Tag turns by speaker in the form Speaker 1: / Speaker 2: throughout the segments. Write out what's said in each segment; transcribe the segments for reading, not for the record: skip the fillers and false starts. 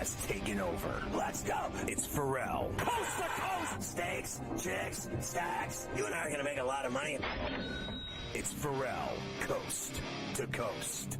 Speaker 1: has taken over. Let's go. It's Ferrall. Coast to coast. Steaks, chicks, stacks. You and I are going to make a lot of money. It's Ferrall, coast to coast.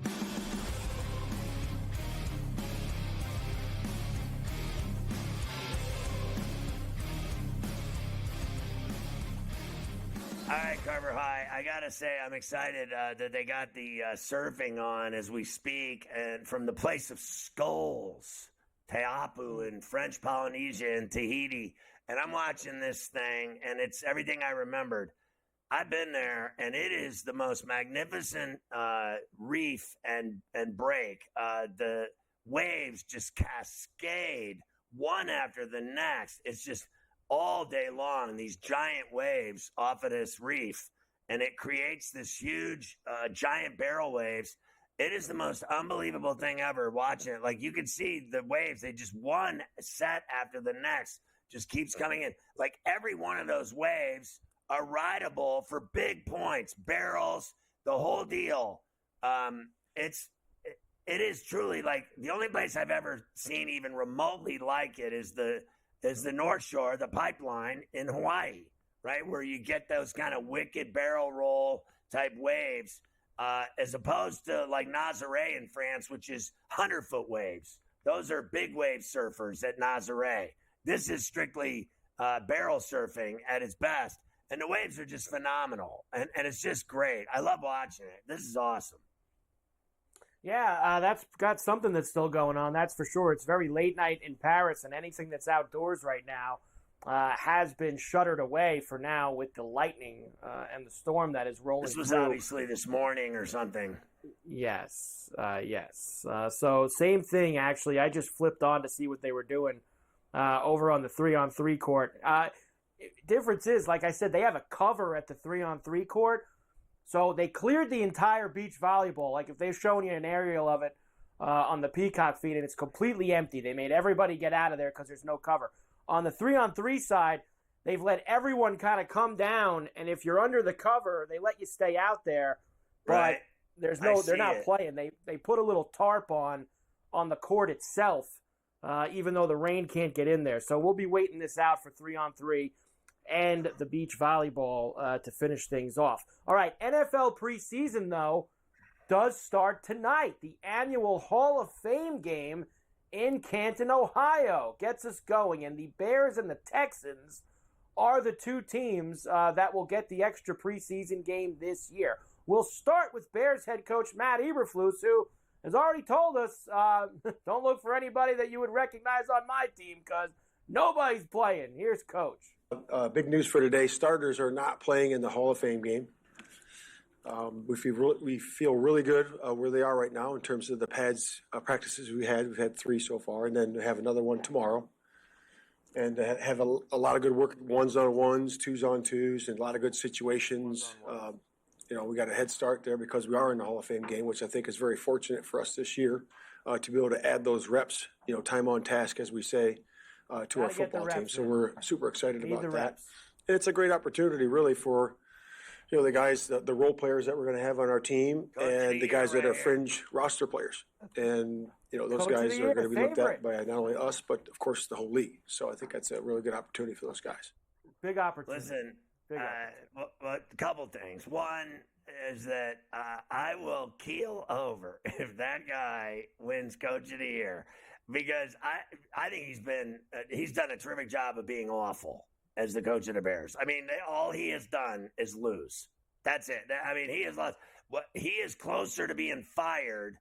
Speaker 1: All right, Carver High, I got to say I'm excited that they got the surfing on as we speak, and from the place of skulls, Teapu in French Polynesia and Tahiti. And I'm watching this thing, and it's everything I remembered. I've been there, and it is the most magnificent reef and break. The waves just cascade one after the next. It's just all day long, these giant waves off of this reef, and it creates this huge giant barrel waves. It is the most unbelievable thing ever watching it. Like, you can see the waves, they just one set after the next just keeps coming in. Like, every one of those waves are rideable for big points, barrels, the whole deal. It is truly like the only place I've ever seen even remotely like it is the North Shore, the pipeline in Hawaii, right? Where you get those kind of wicked barrel roll type waves, as opposed to like Nazaré in France, which is 100-foot waves. Those are big wave surfers at Nazaré. This is strictly barrel surfing at its best. And the waves are just phenomenal. And it's just great. I love watching it. This is awesome.
Speaker 2: Yeah, that's got something that's still going on, that's for sure. It's very late night in Paris, and anything that's outdoors right now has been shuttered away for now with the lightning and the storm that is rolling through.
Speaker 1: This was obviously this morning or something.
Speaker 2: Yes. So same thing, actually. I just flipped on to see what they were doing over on the 3-on-3 court. Difference is, like I said, they have a cover at the 3-on-3 court. So they cleared the entire beach volleyball. Like, if they've shown you an aerial of it on the Peacock feed, and it's completely empty. They made everybody get out of there because there's no cover. On the 3-on-3 side, they've let everyone kind of come down, and if you're under the cover, they let you stay out there. But
Speaker 1: right.
Speaker 2: they're not playing. They put a little tarp on the court itself, even though the rain can't get in there. So we'll be waiting this out for 3-on-3. And the beach volleyball to finish things off. All right, NFL preseason, though, does start tonight. The annual Hall of Fame game in Canton, Ohio gets us going. And the Bears and the Texans are the two teams that will get the extra preseason game this year. We'll start with Bears head coach Matt Eberflus, who has already told us, don't look for anybody that you would recognize on my team because nobody's playing. Here's Coach.
Speaker 3: Big news for today. Starters are not playing in the Hall of Fame game. We feel really good where they are right now in terms of the pads practices we had. We've had 3 so far, and then have another one tomorrow. And have a lot of good work, 1s-on-1s, 2s-on-2s, and a lot of good situations. We got a head start there because we are in the Hall of Fame game, which I think is very fortunate for us this year to be able to add those reps, time on task, as we say, to our football team. So we're super excited about that. And it's a great opportunity, really, for the guys, the role players that we're going to have on our team, and the guys that are fringe roster players. And those guys are going to be looked at by not only us, but of course the whole league. So I think that's a really good opportunity for those guys.
Speaker 2: Big opportunity.
Speaker 1: Listen, a couple things. One is that I will keel over if that guy wins Coach of the Year, because I think he's done a terrific job of being awful as the coach of the Bears. I mean, all he has done is lose. That's it. I mean, he has lost. He is closer to being fired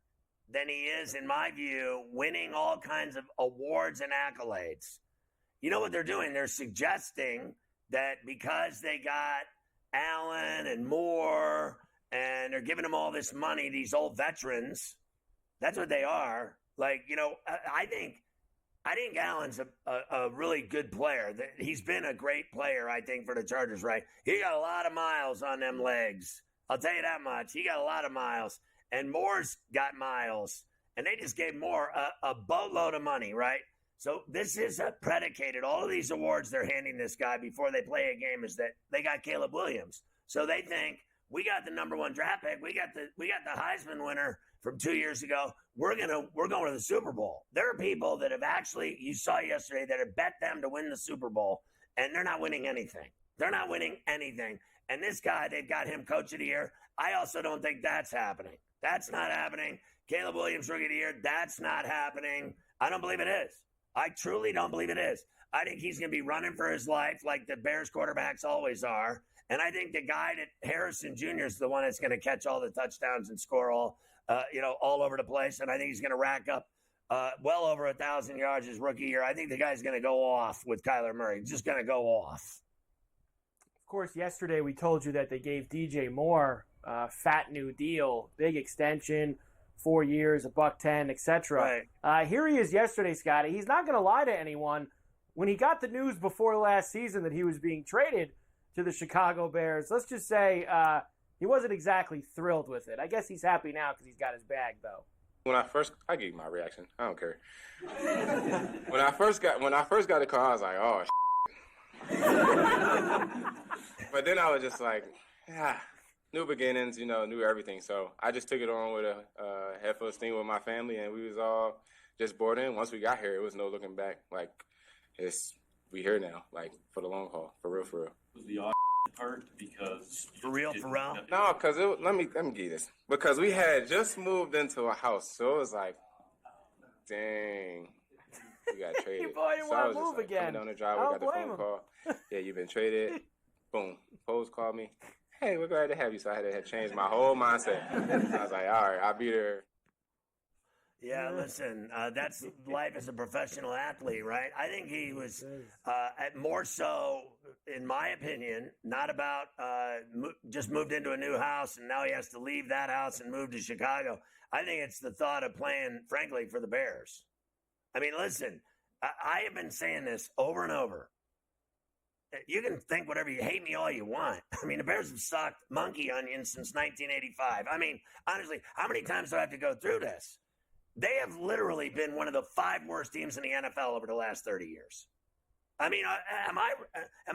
Speaker 1: than he is, in my view, winning all kinds of awards and accolades. You know what they're doing? They're suggesting that because they got Allen and Moore and they're giving them all this money, these old veterans, that's what they are. Like, I think Allen's a really good player. He's been a great player, I think, for the Chargers, right? He got a lot of miles on them legs. I'll tell you that much. He got a lot of miles. And Moore's got miles. And they just gave Moore a boatload of money, right? So this is predicated. All of these awards they're handing this guy before they play a game is that they got Caleb Williams. So they think, we got the number 1 draft pick. We got the Heisman winner from 2 years ago, we're going to the Super Bowl. There are people that have actually, you saw yesterday, that have bet them to win the Super Bowl, and they're not winning anything. They're not winning anything. And this guy, they've got him coach of the year. I also don't think that's happening. That's not happening. Caleb Williams, rookie of the year, that's not happening. I don't believe it is. I truly don't believe it is. I think he's going to be running for his life like the Bears quarterbacks always are. And I think the guy that Harrison Jr. is the one that's going to catch all the touchdowns and score all over the place. And I think he's going to rack up well over 1,000 yards his rookie year. I think the guy's going to go off with Kyler Murray. Just going to go off.
Speaker 2: Of course, yesterday we told you that they gave DJ Moore a fat new deal, big extension, 4 years, $110, etc.
Speaker 1: Right.
Speaker 2: Here he is yesterday, Scotty. He's not going to lie to anyone. When he got the news before last season that he was being traded to the Chicago Bears, let's just say he wasn't exactly thrilled with it. I guess he's happy now because he's got his bag, though.
Speaker 4: I gave my reaction. I don't care. when I first got the call, I was like, oh, but then I was just like, new beginnings, new everything. So I just took it on with a head full of steam with my family, and we was all just bought in. Once we got here, it was no looking back. Like, we here now, like, for the long haul, for real.
Speaker 5: Was the part because
Speaker 1: for real?
Speaker 4: No, because let me give you this. Because we had just moved into a house, so it was like, dang, we got traded.
Speaker 2: Boy, you
Speaker 4: so
Speaker 2: want to move
Speaker 4: like,
Speaker 2: again?
Speaker 4: Down the driveway, got the phone call. Yeah, you've been traded. Boom. Pose called me. Hey, we're glad to have you. So I had to change my whole mindset. I was like, all right, I'll be there.
Speaker 1: Yeah, listen, that's life as a professional athlete, right? I think he was more so, in my opinion, not about just moved into a new house and now he has to leave that house and move to Chicago. I think it's the thought of playing, frankly, for the Bears. I mean, listen, I have been saying this over and over. You can think whatever you hate me all you want. I mean, the Bears have sucked monkey onions since 1985. I mean, honestly, how many times do I have to go through this? They have literally been one of the 5 worst teams in the NFL over the last 30 years. I mean, am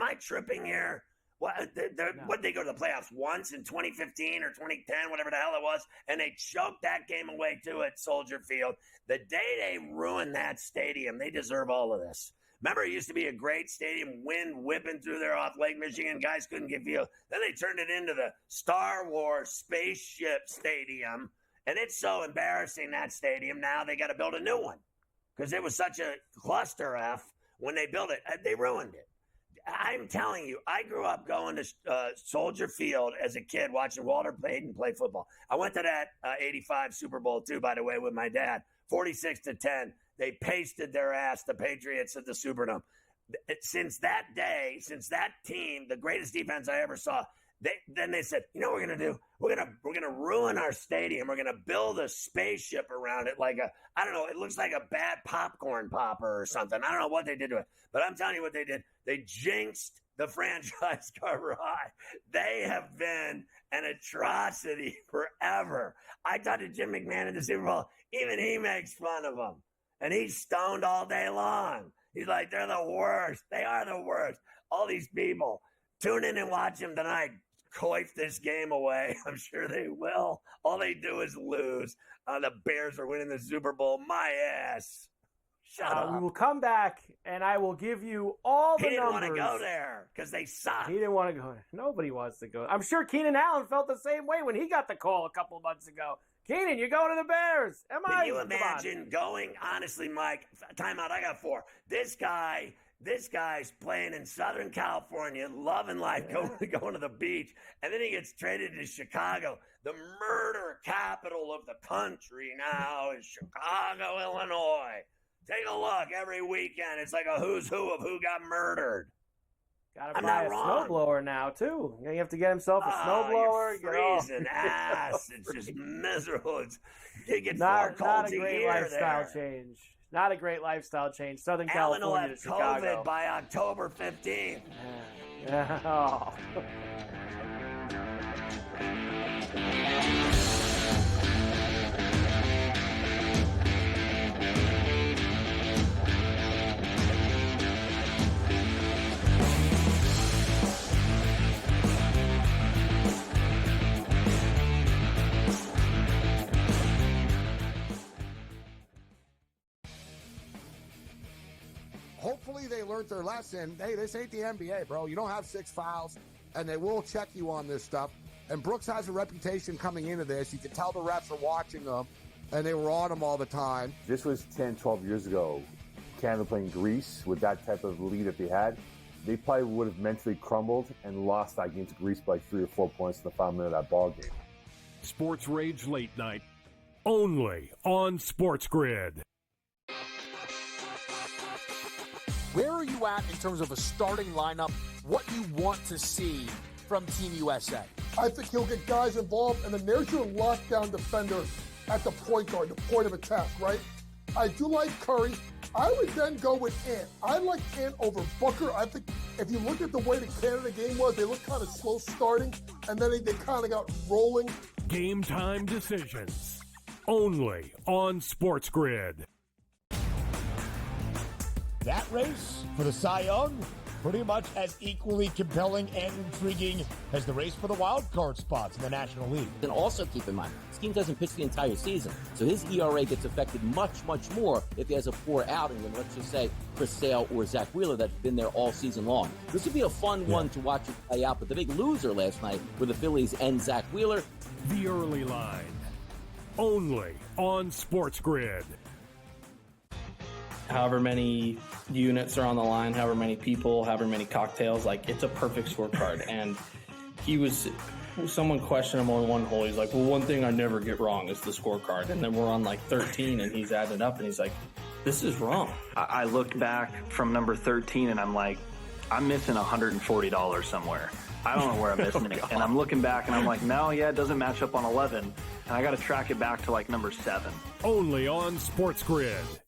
Speaker 1: I tripping here? What they go to the playoffs once in 2015 or 2010, whatever the hell it was, and they choked that game away too at Soldier Field. The day they ruined that stadium, they deserve all of this. Remember, it used to be a great stadium, wind whipping through there off Lake Michigan. Guys couldn't get feel. Then they turned it into the Star Wars spaceship stadium. And it's so embarrassing, that stadium. Now they got to build a new one because it was such a cluster F when they built it. They ruined it. I'm telling you, I grew up going to Soldier Field as a kid watching Walter Payton play football. I went to that 85 Super Bowl, too, by the way, with my dad, 46-10. They pasted their ass, the Patriots, at the Superdome. Since that day, since that team, the greatest defense I ever saw, then they said, you know what we're gonna do? We're gonna ruin our stadium. We're gonna build a spaceship around it, like I don't know. It looks like a bad popcorn popper or something. I don't know what they did to it, but I'm telling you what they did. They jinxed the franchise Carver High. They have been an atrocity forever. I talked to Jim McMahon in the Super Bowl. Even he makes fun of them, and he's stoned all day long. He's like, they're the worst. They are the worst. All these people. Tune in and watch them tonight. Coif this game away. I'm sure they will. All they do is lose. The Bears are winning the Super Bowl. My ass. Shut up.
Speaker 2: We will come back, and I will give you all the numbers.
Speaker 1: He didn't want to go there because they suck.
Speaker 2: He didn't want to go there. Nobody wants to go. I'm sure Keenan Allen felt the same way when he got the call a couple of months ago. Keenan, you're going to the Bears.
Speaker 1: Can you imagine going, honestly, Mike, timeout, I got 4. This guy's playing in Southern California, loving life, going to the beach, and then he gets traded to Chicago. The murder capital of the country now is Chicago, Illinois. Take a look every weekend. It's like a who's who of who got murdered.
Speaker 2: Got to buy a snowblower now, too. You have to get himself a snowblower.
Speaker 1: You're freezing ass. It's just miserable. You get 4
Speaker 2: not
Speaker 1: colds
Speaker 2: a
Speaker 1: a
Speaker 2: great
Speaker 1: year
Speaker 2: lifestyle
Speaker 1: there.
Speaker 2: change. Not a great lifestyle change. Southern
Speaker 1: Allen will
Speaker 2: California
Speaker 1: have
Speaker 2: to Chicago.
Speaker 1: COVID by October 15th.
Speaker 2: Oh.
Speaker 6: hopefully they learned their lesson. Hey, this ain't the NBA, bro. You don't have 6 fouls, and they will check you on this stuff. And Brooks has a reputation coming into this. You can tell the refs are watching them, and they were on him all the time.
Speaker 7: This was 10, 12 years ago. Canada playing Greece with that type of lead that they had. They probably would have mentally crumbled and lost that game to Greece by 3 or 4 points in the final minute of that ball game.
Speaker 8: Sports Rage Late Night, only on SportsGrid.
Speaker 9: Where are you at in terms of a starting lineup? What you want to see from Team USA?
Speaker 10: I think he'll get guys involved, and then there's your lockdown defender at the point guard, the point of attack, right? I do like Curry. I would then go with Ant. I like Ant over Booker. I think if you look at the way the Canada game was, they looked kind of slow starting, and then they kind of got rolling.
Speaker 8: Game time decisions, only on SportsGrid.
Speaker 11: That race for the Cy Young, pretty much as equally compelling and intriguing as the race for the wild card spots in the National League.
Speaker 12: And also keep in mind, this team doesn't pitch the entire season, so his ERA gets affected much, much more if he has a poor outing than, let's just say, Chris Sale or Zach Wheeler that's been there all season long. This would be a fun one to watch it play out, but the big loser last night were the Phillies and Zach Wheeler.
Speaker 8: The early line, only on SportsGrid.
Speaker 13: However many units are on the line, however many people, however many cocktails, like it's a perfect scorecard. And someone questioned him on one hole. He's like, well, one thing I never get wrong is the scorecard. And then we're on like 13 and he's added up and he's like, this is wrong.
Speaker 14: I looked back from number 13 and I'm like, I'm missing $140 somewhere. I don't know where I'm missing it. And I'm looking back and I'm like, no, yeah, it doesn't match up on 11. And I got to track it back to like number 7.
Speaker 8: Only on SportsGrid.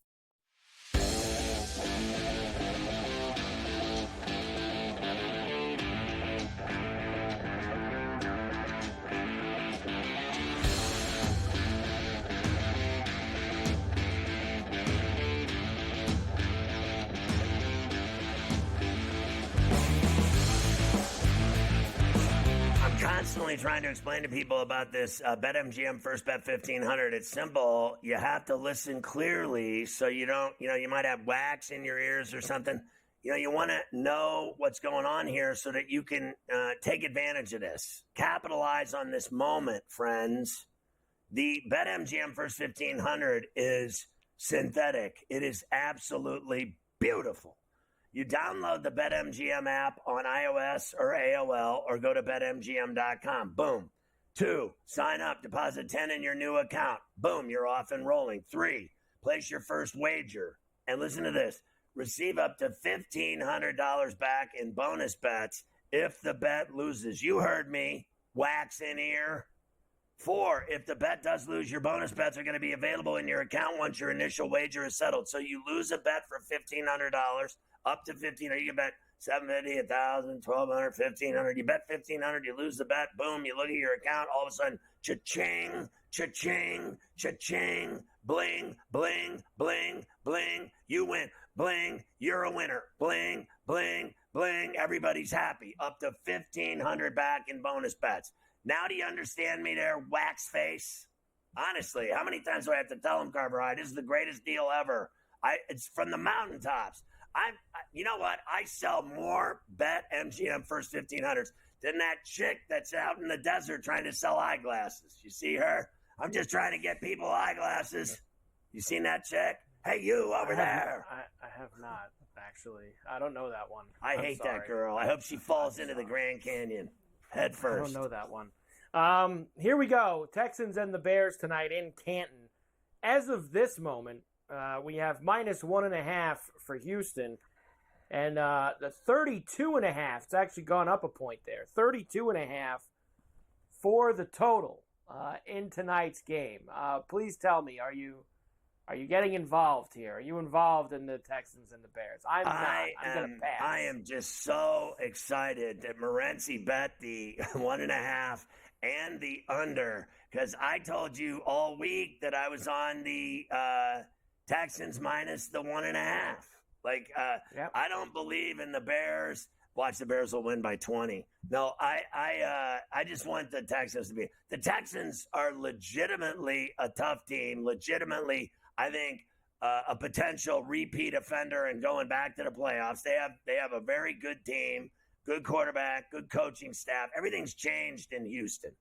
Speaker 1: Constantly trying to explain to people about this BetMGM First Bet 1500. It's simple. You have to listen clearly so you don't, you might have wax in your ears or something. You want to know what's going on here so that you can take advantage of this. Capitalize on this moment, friends. The BetMGM First 1500 is synthetic. It is absolutely beautiful. You download the BetMGM app on iOS or AOL or go to BetMGM.com. Boom. 2, sign up, deposit 10 in your new account. Boom, you're off and rolling. 3, place your first wager. And listen to this. Receive up to $1,500 back in bonus bets if the bet loses. You heard me. Wax in ear. 4, if the bet does lose, your bonus bets are going to be available in your account once your initial wager is settled. So you lose a bet for $1,500. Up to 15, or you can bet $750, $1,000, $1,200, $1,500. You bet $1,500, you lose the bet. Boom, you look at your account. All of a sudden, cha-ching, cha-ching, cha-ching, bling, bling, bling, bling. You win. Bling, you're a winner. Bling, bling, bling. Everybody's happy. Up to $1,500 back in bonus bets. Now do you understand me there, wax face? Honestly, how many times do I have to tell them, Carver? This is the greatest deal ever. It's from the mountaintops. You know what? I sell more BetMGM First 1500s than that chick that's out in the desert trying to sell eyeglasses. You see her? I'm just trying to get people eyeglasses. You seen that chick? Hey, you over there.
Speaker 2: I have not, actually. I don't know that one.
Speaker 1: I hate that girl. I hope she falls into the Grand Canyon head first.
Speaker 2: I don't know that one. Here we go. Texans and the Bears tonight in Canton. As of this moment, we have -1.5 for Houston, and the 32.5. It's actually gone up a point there. 32.5 for the total in tonight's game. Please tell me, are you getting involved here? Are you involved in the Texans and the Bears? I'm not. I'm going to pass.
Speaker 1: I am just so excited that Morency bet the 1.5 and the under, because I told you all week that I was on the Texans minus the 1.5. I don't believe in the Bears. Watch, the Bears will win by 20. No, I just want the Texans to be. The Texans are legitimately a tough team. Legitimately, I think a potential repeat offender and going back to the playoffs. They have a very good team, good quarterback, good coaching staff. Everything's changed in Houston.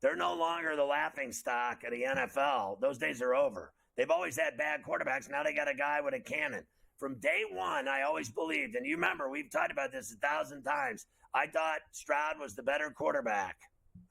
Speaker 1: They're no longer the laughing stock of the NFL. Those days are over. They've always had bad quarterbacks. Now they got a guy with a cannon. From day one, I always believed, and you remember, we've talked about this 1,000 times, I thought Stroud was the better quarterback.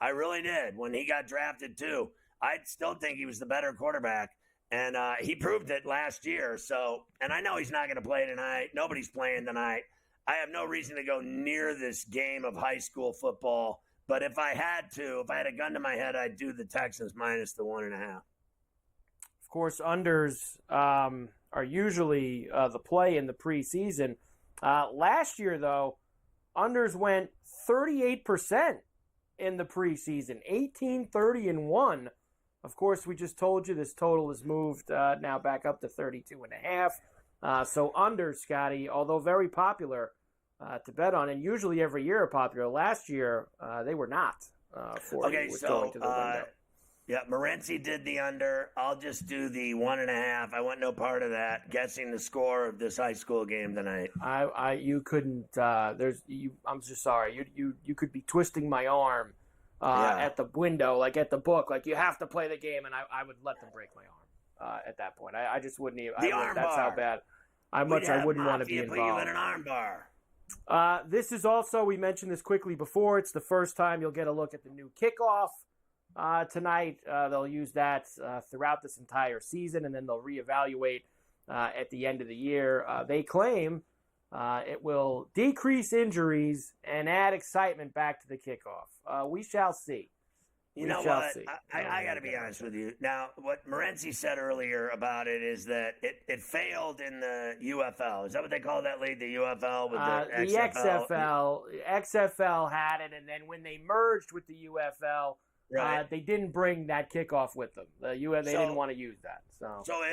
Speaker 1: I really did. When he got drafted, too, I still think he was the better quarterback. And he proved it last year. So, and I know he's not going to play tonight. Nobody's playing tonight. I have no reason to go near this game of high school football. But if I had a gun to my head, I'd do the Texans minus the 1.5.
Speaker 2: Of course, unders are usually the play in the preseason. Last year, though, unders went 38% in the preseason, 18, 30, and 1. Of course, we just told you this total has moved now back up to 32.5. So unders, Scotty, although very popular to bet on, and usually every year are popular. Last year, they were not.
Speaker 1: Okay, so yeah, Morency did the under. I'll just do the 1.5. I want no part of that. Guessing the score of this high school game tonight.
Speaker 2: You couldn't. I'm just sorry. You could be twisting my arm at the window, like at the book, like you have to play the game, and I would let them break my arm at that point. I just wouldn't even. That's how bad. I wouldn't want to be involved.
Speaker 1: Put you in an arm bar.
Speaker 2: This is also, we mentioned this quickly before, it's the first time you'll get a look at the new kickoff tonight. They'll use that throughout this entire season, and then they'll reevaluate at the end of the year. They claim it will decrease injuries and add excitement back to the kickoff. We shall see.
Speaker 1: You know what? I got to be honest with you. Now, what Morency said earlier about it is that it failed in the UFL. Is that what they call that league, the UFL? With the XFL?
Speaker 2: The XFL had it, and then when they merged with the UFL,
Speaker 1: right.
Speaker 2: They didn't bring that kickoff with them. They didn't want to use that. So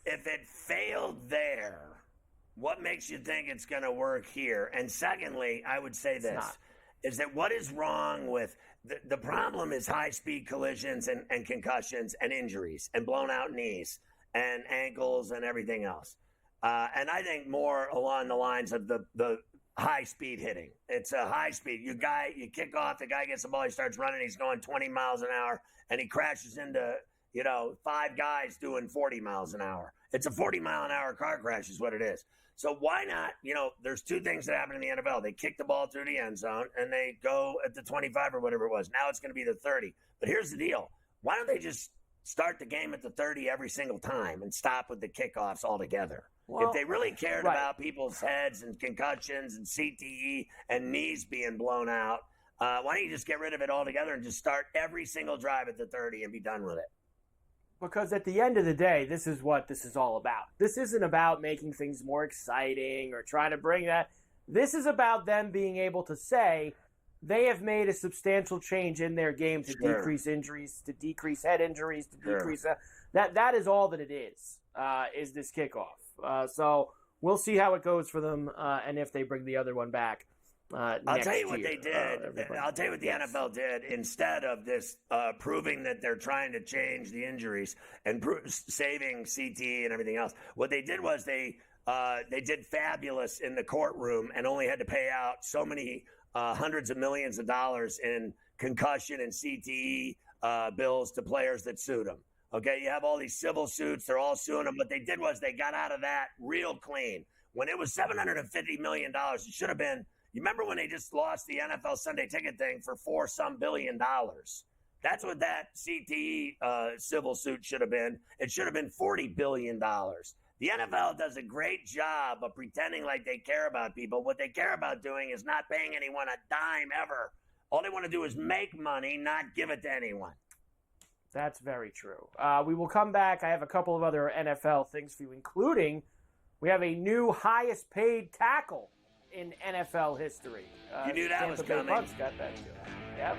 Speaker 1: if it failed there, what makes you think it's going to work here? And secondly, I would say this, is that what is wrong with the problem is high-speed collisions and concussions and injuries and blown-out knees and ankles and everything else. And I think more along the lines of the high-speed hitting. It's a high-speed. You kick off, the guy gets the ball, he starts running, he's going 20 miles an hour, and he crashes into, 5 guys doing 40 miles an hour. It's a 40-mile-an-hour car crash is what it is. So why not, there's two things that happen in the NFL. They kick the ball through the end zone, and they go at the 25 or whatever it was. Now it's going to be the 30. But here's the deal. Why don't they just start the game at the 30 every single time and stop with the kickoffs altogether? Well, if they really cared about people's heads and concussions and CTE and knees being blown out, why don't you just get rid of it altogether and just start every single drive at the 30 and be done with it?
Speaker 2: Because at the end of the day, this is what this is all about. This isn't about making things more exciting or trying to bring that. This is about them being able to say they have made a substantial change in their game to decrease injuries, to decrease head injuries, to decrease that is all that it is this kickoff. So we'll see how it goes for them and if they bring the other one back.
Speaker 1: I'll tell you what they did. I'll tell you what the NFL did. Instead of this proving that they're trying to change the injuries and saving CTE and everything else, what they did was they did fabulous in the courtroom and only had to pay out so many hundreds of millions of dollars in concussion and CTE bills to players that sued them. Okay, you have all these civil suits. They're all suing them. What they did was they got out of that real clean. When it was $750 million, it should have been. You remember when they just lost the NFL Sunday Ticket thing for $4 billion? That's what that CTE civil suit should have been. It should have been $40 billion. The NFL does a great job of pretending like they care about people. What they care about doing is not paying anyone a dime ever. All they want to do is make money, not give it to anyone.
Speaker 2: That's very true. We will come back. I have a couple of other NFL things for you, including we have a new highest paid tackle in NFL history.
Speaker 1: You knew that was coming.
Speaker 2: Bucks got that too. Yep.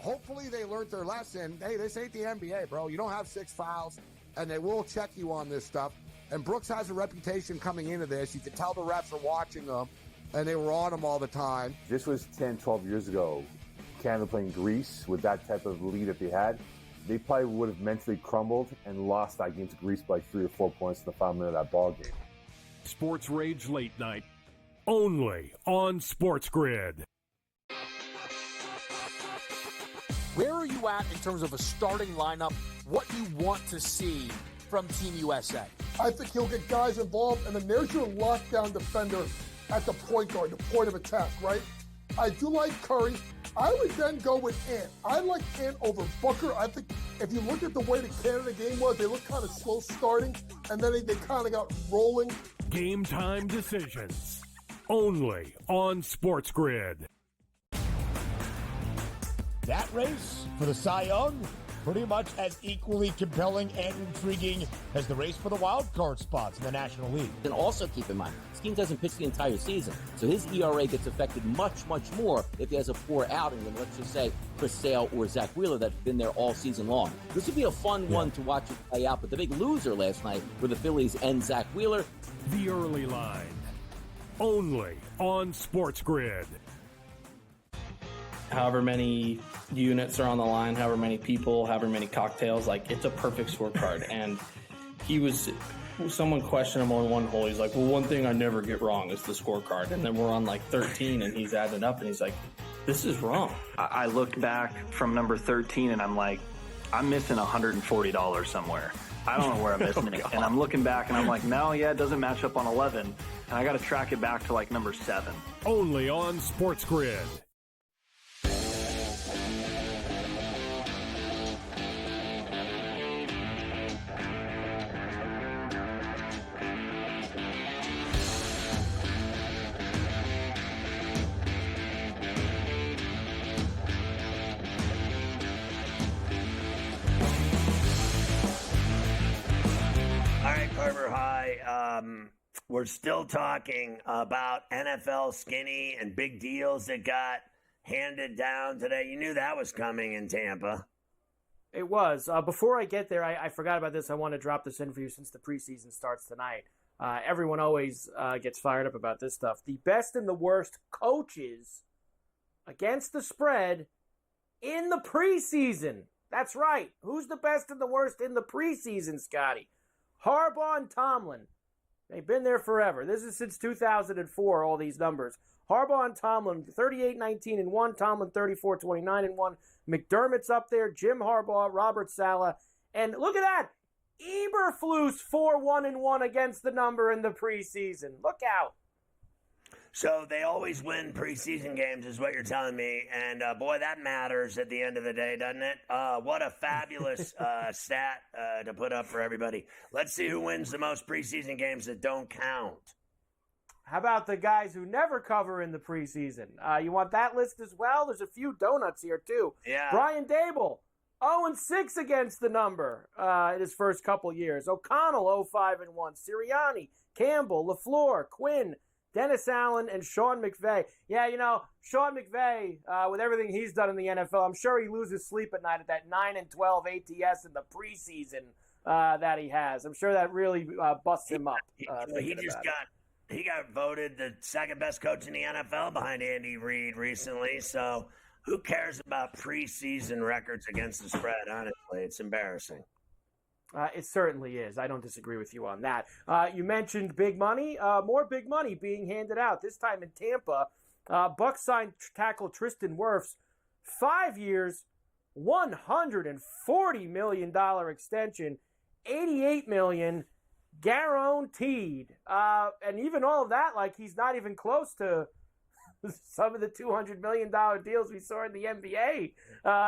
Speaker 6: Hopefully they learned their lesson. Hey, this ain't the NBA, bro. You don't have 6 fouls, and they will check you on this stuff. And Brooks has a reputation coming into this. You can tell the refs are watching them, and they were on him all the time.
Speaker 7: This was 10, 12 years ago. Canada playing Greece with that type of lead that they had. They probably would have mentally crumbled and lost that game to Greece by 3 or 4 points in the final minute of that ball game.
Speaker 8: Sports Rage Late Night, only on SportsGrid.
Speaker 9: Where are you at in terms of a starting lineup? What you want to see from Team USA?
Speaker 10: I think he'll get guys involved, and then there's your lockdown defender at the point guard, the point of attack, right? I do like Curry. I would then go with Ant. I like Ant over Booker. I think if you look at the way the Canada game was, they looked kind of slow starting, and then they kind of got rolling.
Speaker 8: Game time decisions, only on SportsGrid.
Speaker 11: That race for the Cy Young, pretty much as equally compelling and intriguing as the race for the wild card spots in the National League.
Speaker 12: And also keep in mind, this team doesn't pitch the entire season, so his ERA gets affected much, much more if he has a poor outing than, let's just say, Chris Sale or Zach Wheeler that's been there all season long. This would be a fun one to watch it play out, but the big loser last night were the Phillies and Zach Wheeler.
Speaker 8: The early line, only on SportsGrid.
Speaker 13: However many units are on the line, however many people, however many cocktails, like it's a perfect scorecard. And someone questioned him on one hole. He's like, well, one thing I never get wrong is the scorecard. And then we're on like 13 and he's adding up and he's like, this is wrong.
Speaker 14: I looked back from number 13 and I'm like, I'm missing $140 somewhere. I don't know where I'm missing it. And I'm looking back and I'm like, no, yeah, it doesn't match up on 11. And I got to track it back to like number 7.
Speaker 8: Only on SportsGrid.
Speaker 1: We're still talking about NFL skinny and big deals that got handed down today. You knew that was coming in Tampa.
Speaker 2: It was. Before I get there, I forgot about this. I want to drop this in for you since the preseason starts tonight. Everyone always gets fired up about this stuff. The best and the worst coaches against the spread in the preseason. That's right. Who's the best and the worst in the preseason, Scotty? Harbaugh and Tomlin. They've been there forever. This is since 2004, all these numbers. Harbaugh and Tomlin, 38-19-1. Tomlin, 34-29-1. McDermott's up there. Jim Harbaugh, Robert Saleh. And look at that. Eberflus, 4-1-1 against the number in the preseason. Look out.
Speaker 1: So they always win preseason games is what you're telling me. And, boy, that matters at the end of the day, doesn't it? What a fabulous stat to put up for everybody. Let's see who wins the most preseason games that don't count.
Speaker 2: How about the guys who never cover in the preseason? You want that list as well? There's a few donuts here, too.
Speaker 1: Yeah.
Speaker 2: Brian Dable, 0-6 against the number in his first couple years. O'Connell, 0-5-1. Sirianni, Campbell, LaFleur, Quinn, Dennis Allen, and Sean McVay. Yeah, you know, Sean McVay, with everything he's done in the NFL, I'm sure he loses sleep at night at that 9-12 ATS in the preseason that he has. I'm sure that really busts him up.
Speaker 1: He got voted the second best coach in the NFL behind Andy Reid recently. So who cares about preseason records against the spread? Honestly, it's embarrassing.
Speaker 2: It certainly is. I don't disagree with you on that. You mentioned big money. More big money being handed out, this time in Tampa. Bucs signed tackle Tristan Wirfs, 5 years, $140 million extension, $88 million guaranteed. And even all of that, like he's not even close to some of the $200 million deals we saw in the NBA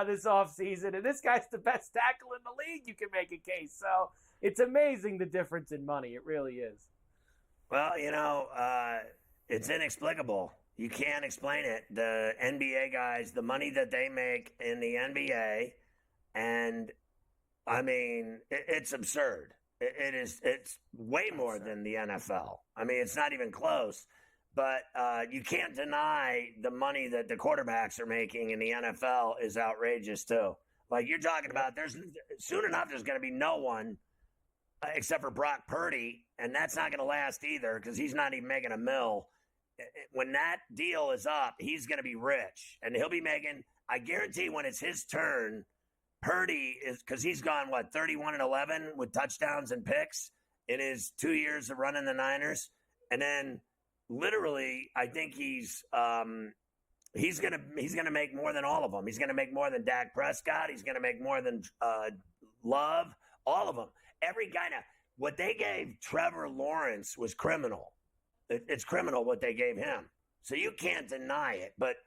Speaker 2: this offseason. And this guy's the best tackle in the league, you can make a case. So it's amazing the difference in money. It really is.
Speaker 1: Well, you know, it's inexplicable. You can't explain it. The NBA guys, the money that they make in the NBA, and, I mean, it's absurd. It's way more than the NFL. I mean, it's not even close. But you can't deny the money that the quarterbacks are making in the NFL is outrageous too. Like you're talking about, soon enough there's going to be no one except for Brock Purdy, and that's not going to last either because he's not even making $1 million. When that deal is up, he's going to be rich, and he'll be making. I guarantee when it's his turn, Purdy is because he's gone 31-11 with touchdowns and picks in his 2 years of running the Niners, and then literally, I think he's gonna make more than all of them. He's gonna make more than Dak Prescott. He's gonna make more than Love. All of them. Every guy now. What they gave Trevor Lawrence was criminal. It's criminal what they gave him. So you can't deny it. But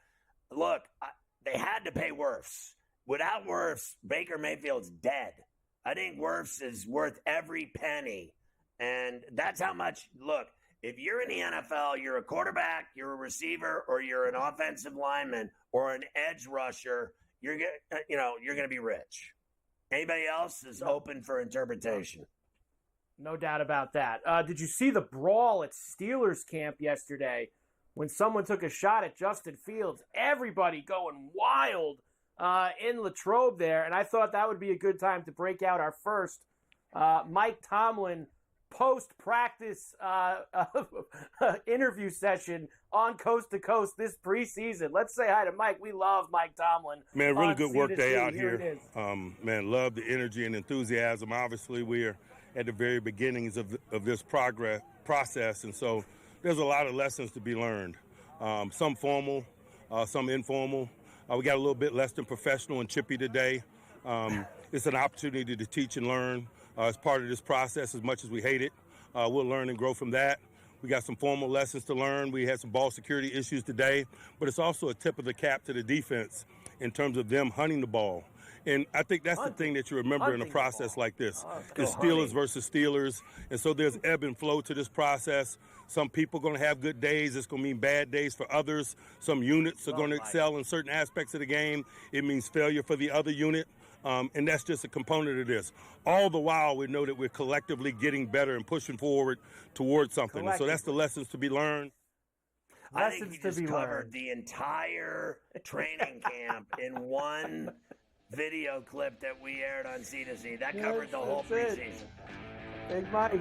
Speaker 1: look, they had to pay Wirfs. Without Wirfs, Baker Mayfield's dead. I think Wirfs is worth every penny, and that's how much. Look. If you're in the NFL, you're a quarterback, you're a receiver, or you're an offensive lineman or an edge rusher, you're going to be rich. Anybody else is open for interpretation.
Speaker 2: No doubt about that. Did you see the brawl at Steelers camp yesterday when someone took a shot at Justin Fields? Everybody going wild in Latrobe there, and I thought that would be a good time to break out our first Mike Tomlin post-practice interview session on Coast to Coast this preseason. Let's say hi to Mike. We love Mike Tomlin.
Speaker 15: Man, really good work day out here. Man, love the energy and enthusiasm. Obviously, we're at the very beginnings of this process, and so there's a lot of lessons to be learned. Some formal, some informal. We got a little bit less than professional and chippy today. It's an opportunity to teach and learn. As part of this process, as much as we hate it, we'll learn and grow from that. We got some formal lessons to learn. We had some ball security issues today, but it's also a tip of the cap to the defense in terms of them hunting the ball. And I think that's the thing that you remember in a process like this. It's Steelers versus Steelers, and so there's ebb and flow to this process. Some people are going to have good days. It's going to mean bad days for others. Some units are going to excel in certain aspects of the game. It means failure for the other unit. And that's just a component of this. All the while, we know that we're collectively getting better and pushing forward towards something. And so that's the lessons to be learned.
Speaker 1: I think you just covered the entire training camp in one video clip that we aired on C2C. That covered the whole preseason.
Speaker 2: Big Mike.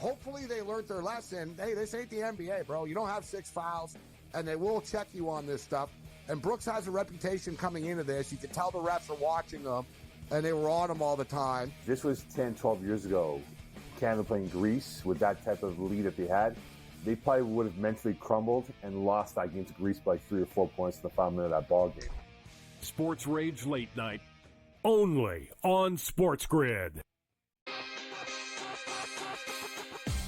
Speaker 6: Hopefully they learned their lesson. Hey, this ain't the NBA, bro. You don't have 6 fouls, and they will check you on this stuff. And Brooks has a reputation coming into this. You can tell the refs are watching them, and they were on him all the time.
Speaker 7: This was 10, 12 years ago. Canada playing Greece with that type of lead that they had. They probably would have mentally crumbled and lost that game to Greece by 3 or 4 points in the final minute of that ball game.
Speaker 8: Sports Rage Late Night, only on SportsGrid.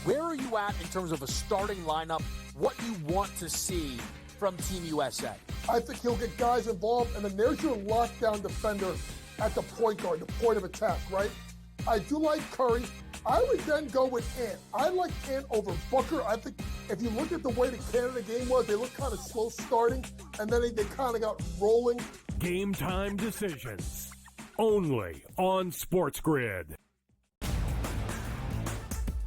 Speaker 9: Where are you at in terms of a starting lineup, what you want to see from Team USA?
Speaker 10: I think he'll get guys involved, and then there's your lockdown defender at the point guard, the point of attack, right? I do like Curry. I would then go with Ant. I like Ant over Booker. I think if you look at the way the Canada game was, they looked kind of slow starting, and then they kind of got rolling.
Speaker 8: Game time decisions, only on SportsGrid.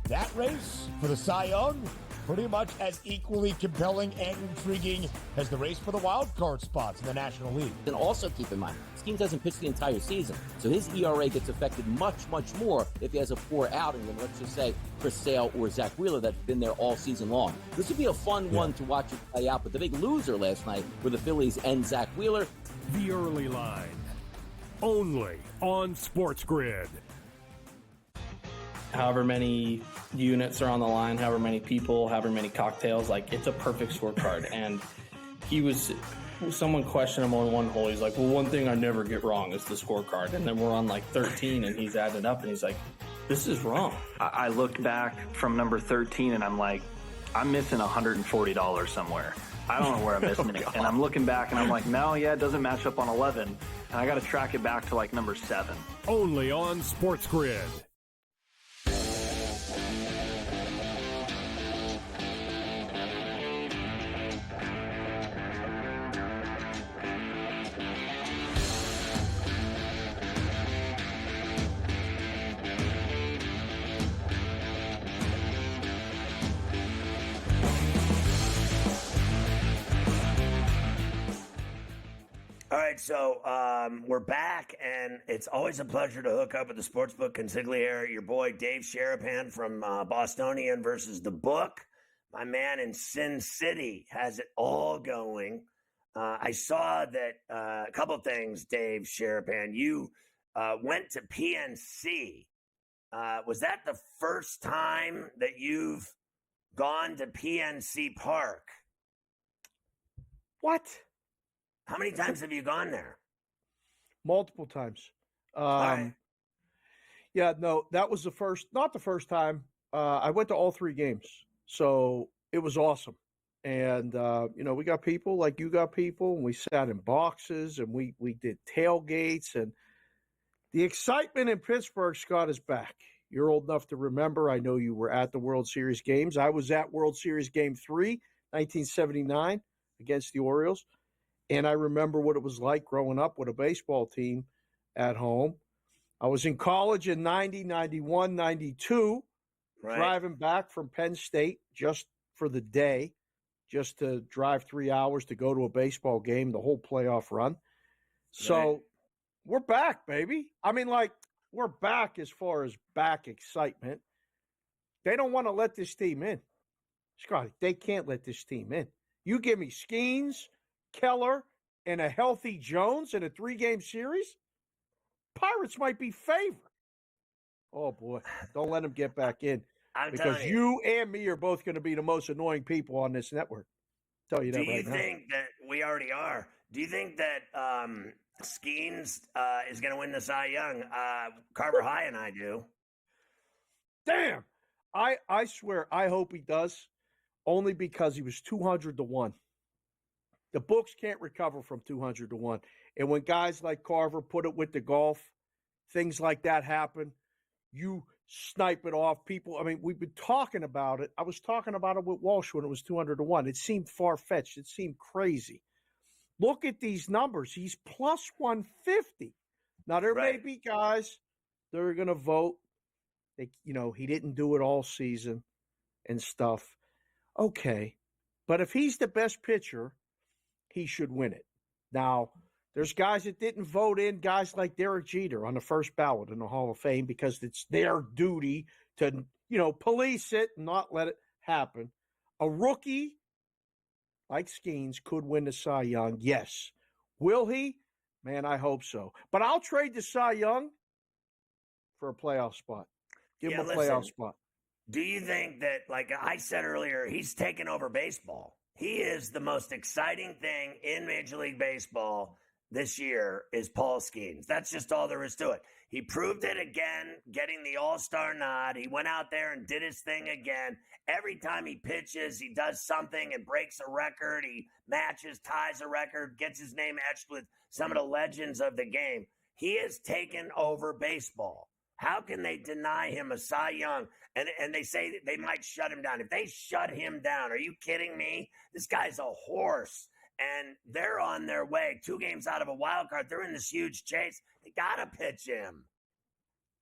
Speaker 11: That race for the Cy Young, pretty much as equally compelling and intriguing as the race for the wild card spots in the National League.
Speaker 12: And also keep in mind, this team doesn't pitch the entire season, so his ERA gets affected much, much more if he has a poor outing than, let's just say, Chris Sale or Zach Wheeler that's been there all season long. This would be a fun one to watch it play out, but the big loser last night were the Phillies and Zach Wheeler.
Speaker 8: The early line, only on SportsGrid.
Speaker 13: However many units are on the line, however many people, however many cocktails, like it's a perfect scorecard. And someone questioned him on one hole. He's like, well, one thing I never get wrong is the scorecard. And then we're on like 13 and he's added up and he's like, this is wrong.
Speaker 14: I looked back from number 13 and I'm like, I'm missing $140 somewhere. I don't know where I'm missing it. And I'm looking back and I'm like, no, yeah, it doesn't match up on 11. And I got to track it back to like number 7.
Speaker 8: Only on SportsGrid.
Speaker 1: All right, so we're back, and it's always a pleasure to hook up with the Sportsbook Consigliere, your boy Dave Sharapan from Bostonian versus the Book. My man in Sin City has it all going. I saw that a couple things, Dave Sharapan. You went to PNC. Was that the first time that you've gone to PNC Park?
Speaker 16: What?
Speaker 1: How many times have you gone there?
Speaker 16: Multiple times. Yeah, no, that was not the first time. I went to all 3 games. So it was awesome. And, we got people like you got people, and we sat in boxes, and we did tailgates. And the excitement in Pittsburgh, Scott, is back. You're old enough to remember. I know you were at the World Series games. I was at World Series Game 3, 1979, against the Orioles. And I remember what it was like growing up with a baseball team at home. I was in college in 90, 91, 92, driving back from Penn State just for the day, just to drive 3 hours to go to a baseball game, the whole playoff run. So we're back, baby. I mean, we're back as far as back excitement. They don't want to let this team in. Scotty, they can't let this team in. You give me Skeens, Keller, and a healthy Jones in a 3-game series, Pirates might be favored. Oh, boy. Don't let them get back in. Because you and me are both going to be the most annoying people on this network. I'll tell you that right now.
Speaker 1: Do you think that we already are? Do you think that Skeens is going to win the Cy Young? Carver High and I do.
Speaker 16: Damn. I swear, I hope he does, only because he was 200 to 1. The books can't recover from 200 to 1. And when guys like Carver put it with the golf, things like that happen. You snipe it off. People, I mean, we've been talking about it. I was talking about it with Walsh when it was 200 to 1. It seemed far-fetched. It seemed crazy. Look at these numbers. He's plus 150. Now, there may be guys that are going to vote. He didn't do it all season and stuff. Okay. But if he's the best pitcher, he should win it. Now, there's guys that didn't vote in, guys like Derek Jeter on the first ballot in the Hall of Fame because it's their duty to, police it and not let it happen. A rookie like Skeens could win the Cy Young, yes. Will he? Man, I hope so. But I'll trade the Cy Young for a playoff spot. Give him a playoff spot.
Speaker 1: Do you think that, like I said earlier, he's taken over baseball? He is the most exciting thing in Major League Baseball this year is Paul Skeens. That's just all there is to it. He proved it again, getting the All-Star nod. He went out there and did his thing again. Every time he pitches, he does something and breaks a record. He matches, ties a record, gets his name etched with some of the legends of the game. He has taken over baseball. How can they deny him a Cy Young? And they say that they might shut him down. If they shut him down, are you kidding me? This guy's a horse. And they're on their way. 2 games out of a wild card. They're in this huge chase. They got to pitch him.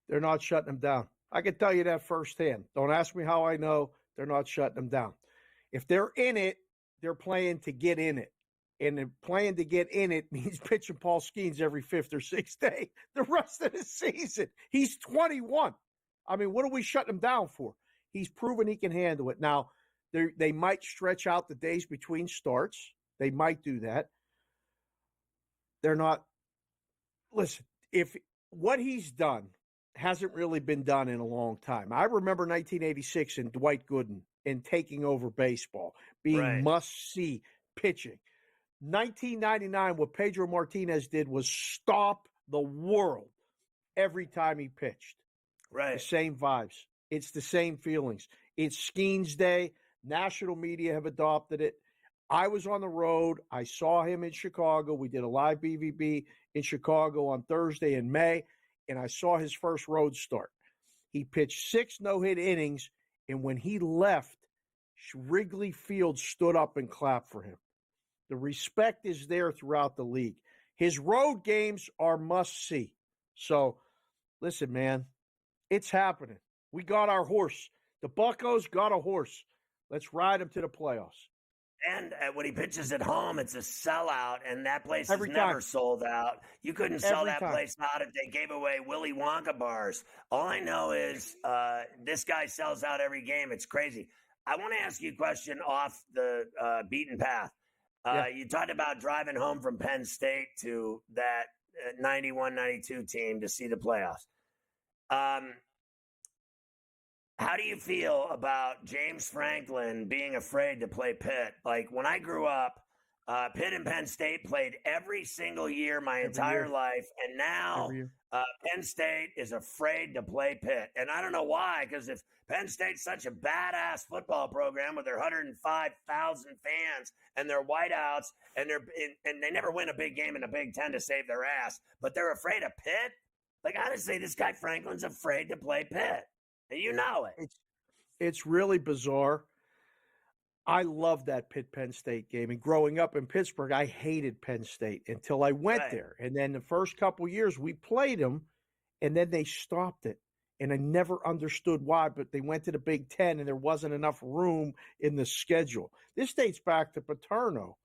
Speaker 16: They're not shutting him down. I can tell you that firsthand. Don't ask me how I know. They're not shutting him down. If they're in it, they're playing to get in it. And playing to get in it means pitching Paul Skeens every 5th or 6th day the rest of the season. He's 21. I mean, what are we shutting him down for? He's proven he can handle it. Now, they might stretch out the days between starts. They might do that. They're not. Listen, if what he's done hasn't really been done in a long time. I remember 1986 and Dwight Gooden and taking over baseball, being must-see pitching. 1999, what Pedro Martinez did was stop the world every time he pitched.
Speaker 1: Right.
Speaker 16: The same vibes. It's the same feelings. It's Skeens Day. National media have adopted it. I was on the road. I saw him in Chicago. We did a live BVB in Chicago on Thursday in May, and I saw his first road start. He pitched 6 no-hit innings, and when he left, Wrigley Field stood up and clapped for him. The respect is there throughout the league. His road games are must-see. So, listen, man, it's happening. We got our horse. The Buccos got a horse. Let's ride him to the playoffs.
Speaker 1: And when he pitches at home, it's a sellout, and that place
Speaker 16: Every
Speaker 1: is
Speaker 16: time.
Speaker 1: never sold out. You couldn't sell
Speaker 16: Every
Speaker 1: that
Speaker 16: time.
Speaker 1: place out if they gave away Willy Wonka bars. All I know is this guy sells out every game. It's crazy. I want to ask you a question off the beaten path. You talked about driving home from Penn State to that 91-92 team to see the playoffs. How do you feel about James Franklin being afraid to play Pitt? Like, when I grew up, Pitt and Penn State played every single year my entire life, and now Penn State is afraid to play Pitt. And I don't know why, because if Penn State's such a badass football program with their 105,000 fans and their whiteouts, and they never win a big game in the Big Ten to save their ass, but they're afraid of Pitt? Like, I gotta say, this guy Franklin's afraid to play Pitt. And you know it.
Speaker 16: It's really bizarre. I love that Pitt-Penn State game. And growing up in Pittsburgh, I hated Penn State until I went there. And then the first couple years, we played them, and then they stopped it. And I never understood why, but they went to the Big Ten, and there wasn't enough room in the schedule. This dates back to Paterno.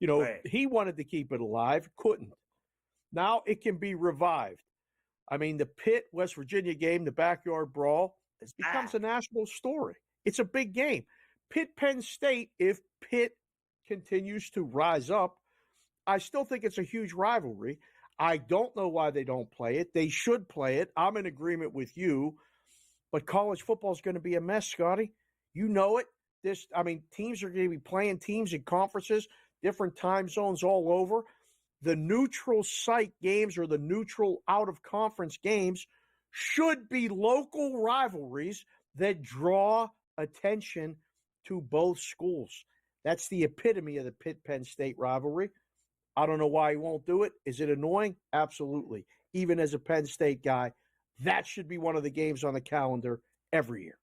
Speaker 16: You know, he wanted to keep it alive, couldn't. Now it can be revived. I mean, the Pitt-West Virginia game, the backyard brawl, becomes a national story. It's a big game. Pitt-Penn State, if Pitt continues to rise up, I still think it's a huge rivalry. I don't know why they don't play it. They should play it. I'm in agreement with you. But college football is going to be a mess, Scotty. You know it. Teams are going to be playing teams in conferences, different time zones all over. The neutral site games or the neutral out-of-conference games should be local rivalries that draw attention to both schools. That's the epitome of the Pitt-Penn State rivalry. I don't know why he won't do it. Is it annoying? Absolutely. Even as a Penn State guy, that should be one of the games on the calendar every year.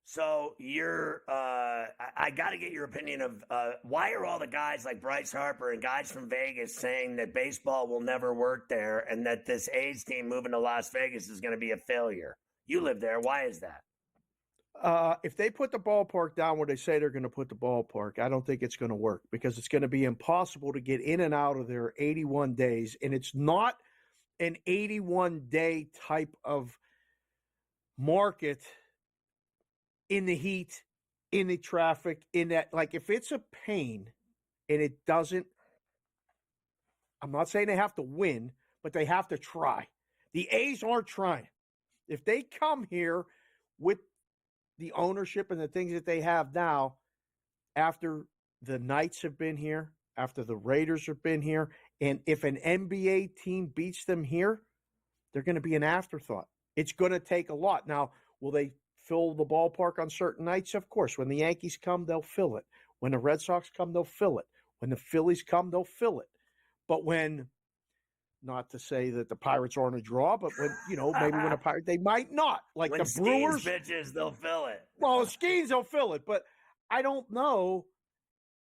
Speaker 1: So I got to get your opinion of why are all the guys like Bryce Harper and guys from Vegas saying that baseball will never work there and that this A's team moving to Las Vegas is going to be a failure? You live there. Why is that?
Speaker 16: If they put the ballpark down where they say they're going to put the ballpark, I don't think it's going to work because it's going to be impossible to get in and out of there 81 days. And it's not an 81-day type of market in the heat, in the traffic, in that, like, if it's a pain and it doesn't, I'm not saying they have to win, but they have to try. The A's aren't trying. If they come here with the ownership and the things that they have now, after the Knights have been here, after the Raiders have been here, and if an NBA team beats them here, they're going to be an afterthought. It's going to take a lot. Now, will they fill the ballpark on certain nights? Of course. When the Yankees come, they'll fill it. When the Red Sox come, they'll fill it. When the Phillies come, they'll fill it. But when, not to say that the Pirates aren't a draw, but when, maybe when a Pirate, they might not. Like
Speaker 1: when
Speaker 16: the Brewers.
Speaker 1: Bitches, they'll fill it.
Speaker 16: Well, Skeens, they'll fill it. But I don't know,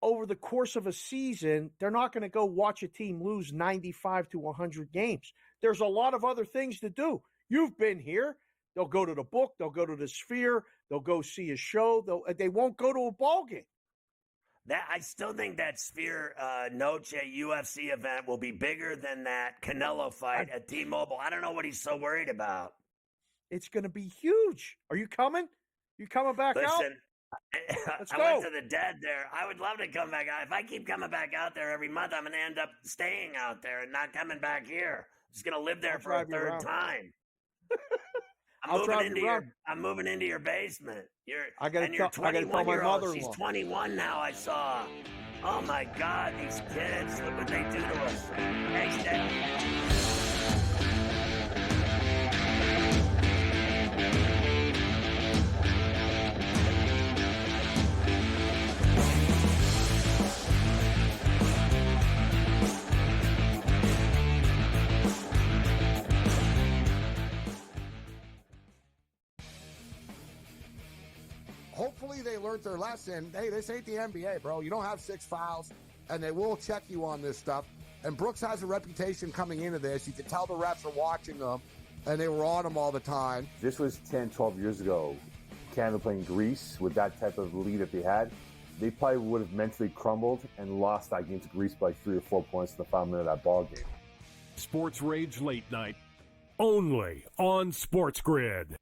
Speaker 16: over the course of a season, they're not going to go watch a team lose 95 to 100 games. There's a lot of other things to do. You've been here. They'll go to the book. They'll go to the Sphere. They'll go see a show. They won't go to a ball game.
Speaker 1: I still think that Sphere Noche UFC event will be bigger than that Canelo fight at T-Mobile. I don't know what he's so worried about.
Speaker 16: It's going to be huge. Are you coming? You coming back out?
Speaker 1: Listen, I went to the Dead there. I would love to come back out. If I keep coming back out there every month, I'm going to end up staying out there and not coming back here. I'm just going to live there for a third time. I'm moving into your basement. You're 21 year old. She's 21 now. I saw. Oh my God, these kids! Look what they do to us. Thanks, Dad.
Speaker 6: hopefully they learned their lesson. Hey, this ain't the NBA, bro. You don't have 6 fouls, and they will check you on this stuff. And Brooks has a reputation coming into this. You can tell the refs are watching them, and they were on him all the time.
Speaker 7: This was 10, 12 years ago. Canada playing Greece with that type of lead that they had. They probably would have mentally crumbled and lost that game to Greece by 3 or 4 points in the final minute of that ball game.
Speaker 8: Sports Rage Late Night, only on SportsGrid.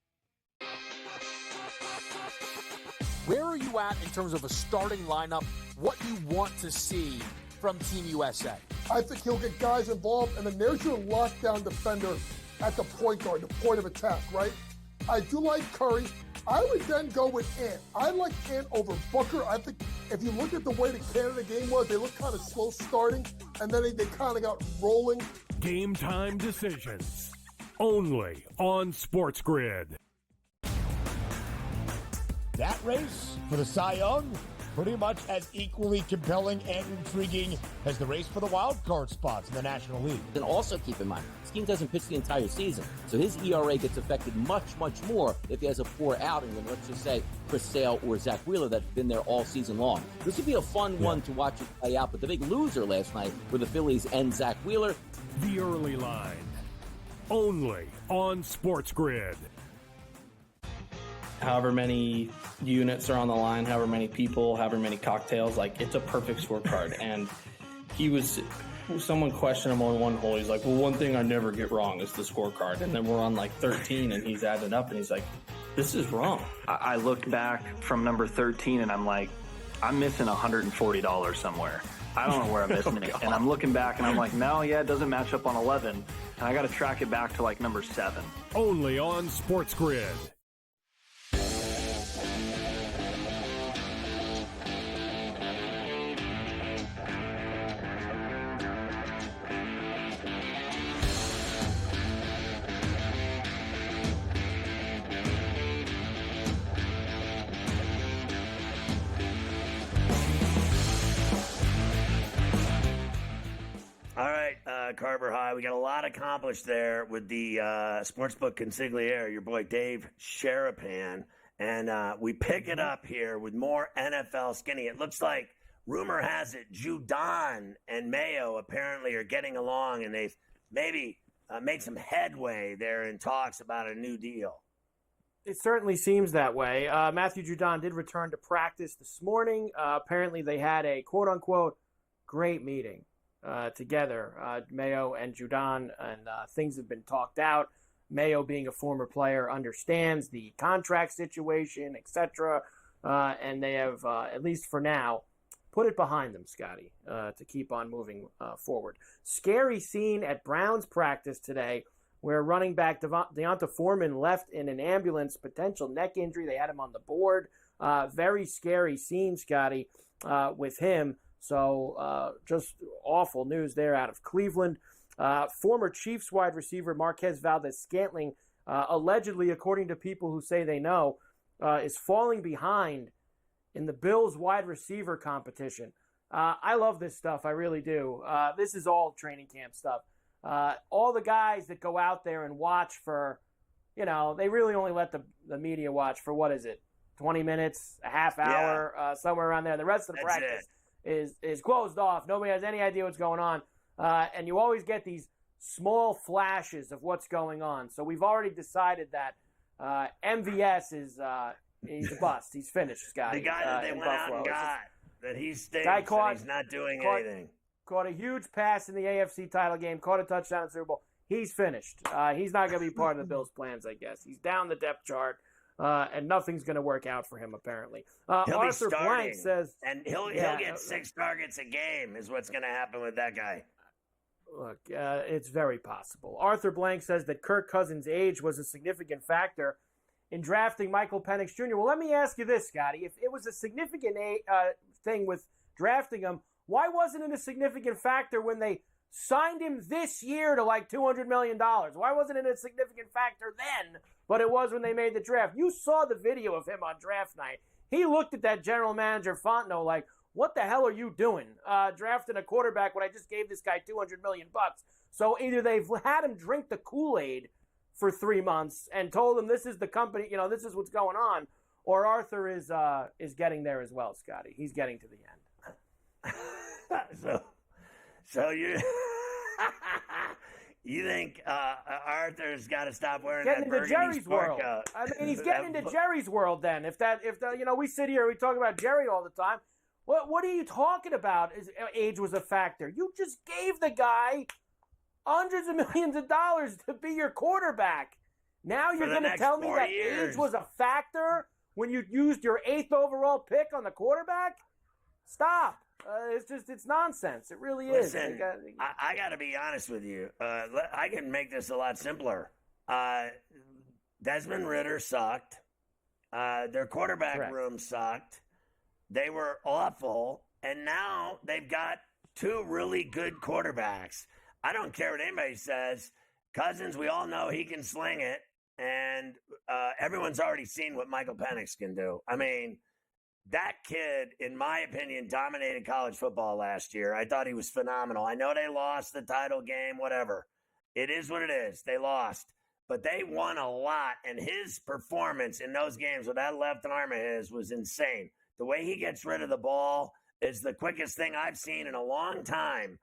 Speaker 9: Where are you at in terms of a starting lineup, what you want to see from Team USA?
Speaker 10: I think he'll get guys involved, and then there's your lockdown defender at the point guard, the point of attack, right? I do like Curry. I would then go with Ant. I like Ant over Booker. I think if you look at the way the Canada game was, they looked kind of slow starting, and then they kind of got rolling.
Speaker 8: Game time decisions, only on SportsGrid.
Speaker 11: That race for the Cy Young, pretty much as equally compelling and intriguing as the race for the wild card spots in the National League.
Speaker 12: And also keep in mind, this team doesn't pitch the entire season, so his ERA gets affected much, much more if he has a poor outing than, let's just say, Chris Sale or Zach Wheeler that's been there all season long. This would be a fun one to watch it play out, but the big loser last night were the Phillies and Zach Wheeler.
Speaker 8: The early line, only on SportsGrid.
Speaker 13: However many units are on the line, however many people, however many cocktails, like it's a perfect scorecard. And someone questioned him on one hole. He's like, well, one thing I never get wrong is the scorecard. And then we're on like 13 and he's adding up and he's like, this is wrong.
Speaker 14: I looked back from number 13 and I'm like, I'm missing $140 somewhere. I don't know where I'm missing it. And I'm looking back and I'm like, no, yeah, it doesn't match up on 11. And I got to track it back to like number 7.
Speaker 8: Only on SportsGrid.
Speaker 1: All right, Carver High. We got a lot accomplished there with the Sportsbook consigliere, your boy Dave Sharapan. And we pick it up here with more NFL skinny. It looks like, rumor has it, Judon and Mayo apparently are getting along, and they've maybe made some headway there in talks about a new deal.
Speaker 2: It certainly seems that way. Matthew Judon did return to practice this morning. Apparently they had a quote-unquote great meeting together, Mayo and Judon, and things have been talked out. Mayo, being a former player, understands the contract situation, etc., and they have, at least for now, put it behind them, Scotty, to keep on moving forward. Scary scene at Browns practice today where running back Deonta Foreman left in an ambulance, potential neck injury. They had him on the board. Very scary scene, Scotty, with him. So just awful news there out of Cleveland. Former Chiefs wide receiver Marquez Valdez-Scantling, allegedly, according to people who say they know, is falling behind in the Bills wide receiver competition. I love this stuff. I really do. This is all training camp stuff. All the guys that go out there and watch for, they really only let the media watch for, 20 minutes, a half hour, somewhere around there. The rest of the practice is closed off. Nobody has any idea what's going on. And you always get these small flashes of what's going on. So we've already decided that MVS is he's a bust. He's finished, Scotty.
Speaker 1: The guy that they went out and got, that he stinks
Speaker 2: and
Speaker 1: he's not doing anything.
Speaker 2: Caught a huge pass in the AFC title game, caught a touchdown in the Super Bowl. He's finished. He's not going to be part of the Bills' plans, I guess. He's down the depth chart. And nothing's going to work out for him, apparently. Arthur Blank says...
Speaker 1: And he'll get 6 targets a game is what's going to happen with that guy.
Speaker 2: Look, it's very possible. Arthur Blank says that Kirk Cousins' age was a significant factor in drafting Michael Penix Jr. Well, let me ask you this, Scotty. If it was a significant thing with drafting him, why wasn't it a significant factor when they signed him this year to like $200 million? Why wasn't it a significant factor then, but it was when they made the draft? You saw the video of him on draft night. He looked at that general manager Fontenot like, what the hell are you doing drafting a quarterback when I just gave this guy $200 million? So either they've had him drink the Kool-Aid for 3 months and told him this is the company, this is what's going on, or Arthur is getting there as well, Scotty. He's getting to the end.
Speaker 1: So you you think Arthur's got to stop wearing that
Speaker 2: getting into Jerry's world?
Speaker 1: Coat?
Speaker 2: I mean, he's getting into Jerry's world. Then, if we sit here, we talk about Jerry all the time. What are you talking about? Age was a factor. You just gave the guy hundreds of millions of dollars to be your quarterback. Now you're going to tell me that age was a factor when you used your 8th overall pick on the quarterback? Stop. It's nonsense. It really is.
Speaker 1: Listen, I got to be honest with you. I can make this a lot simpler. Desmond Ridder sucked. Their quarterback room sucked. They were awful. And now they've got 2 really good quarterbacks. I don't care what anybody says. Cousins, we all know he can sling it. And everyone's already seen what Michael Penix can do. I mean, that kid, in my opinion, dominated college football last year. I thought he was phenomenal. I know they lost the title game, whatever. It is what it is. They lost. But they won a lot, and his performance in those games with that left arm of his was insane. The way he gets rid of the ball is the quickest thing I've seen in a long time.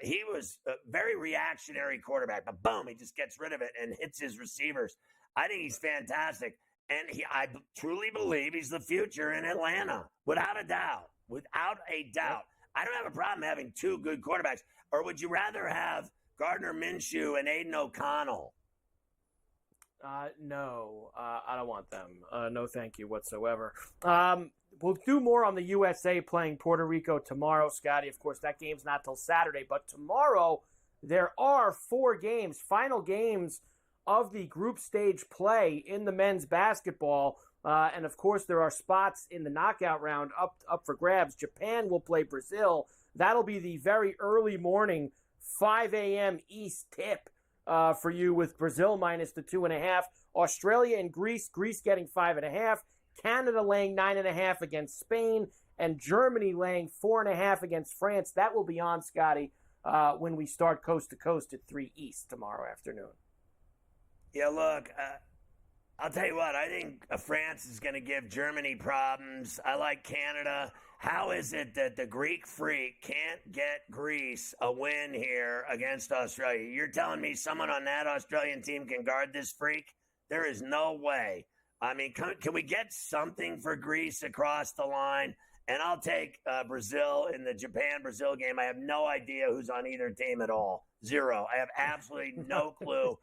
Speaker 1: He was a very reactionary quarterback, but boom, he just gets rid of it and hits his receivers. I think he's fantastic. And I truly believe he's the future in Atlanta, without a doubt. Without a doubt. I don't have a problem having 2 good quarterbacks. Or would you rather have Gardner Minshew and Aiden O'Connell?
Speaker 2: No, I don't want them. No, thank you whatsoever. We'll do more on the USA playing Puerto Rico tomorrow, Scotty. Of course, that game's not till Saturday. But tomorrow, there are 4 games, final games of the group stage play in the men's basketball. And, of course, there are spots in the knockout round up for grabs. Japan will play Brazil. That'll be the very early morning, 5 a.m. East tip for you with Brazil minus the 2.5. Australia and Greece getting 5.5. Canada laying 9.5 against Spain. And Germany laying 4.5 against France. That will be on, Scotty, when we start coast to coast at 3 East tomorrow afternoon.
Speaker 1: Yeah, look, I'll tell you what, I think France is going to give Germany problems. I like Canada. How is it that the Greek freak can't get Greece a win here against Australia? You're telling me someone on that Australian team can guard this freak? There is no way. I mean, can we get something for Greece across the line? And I'll take Brazil in the Japan-Brazil game. I have no idea who's on either team at all. 0. I have absolutely no clue.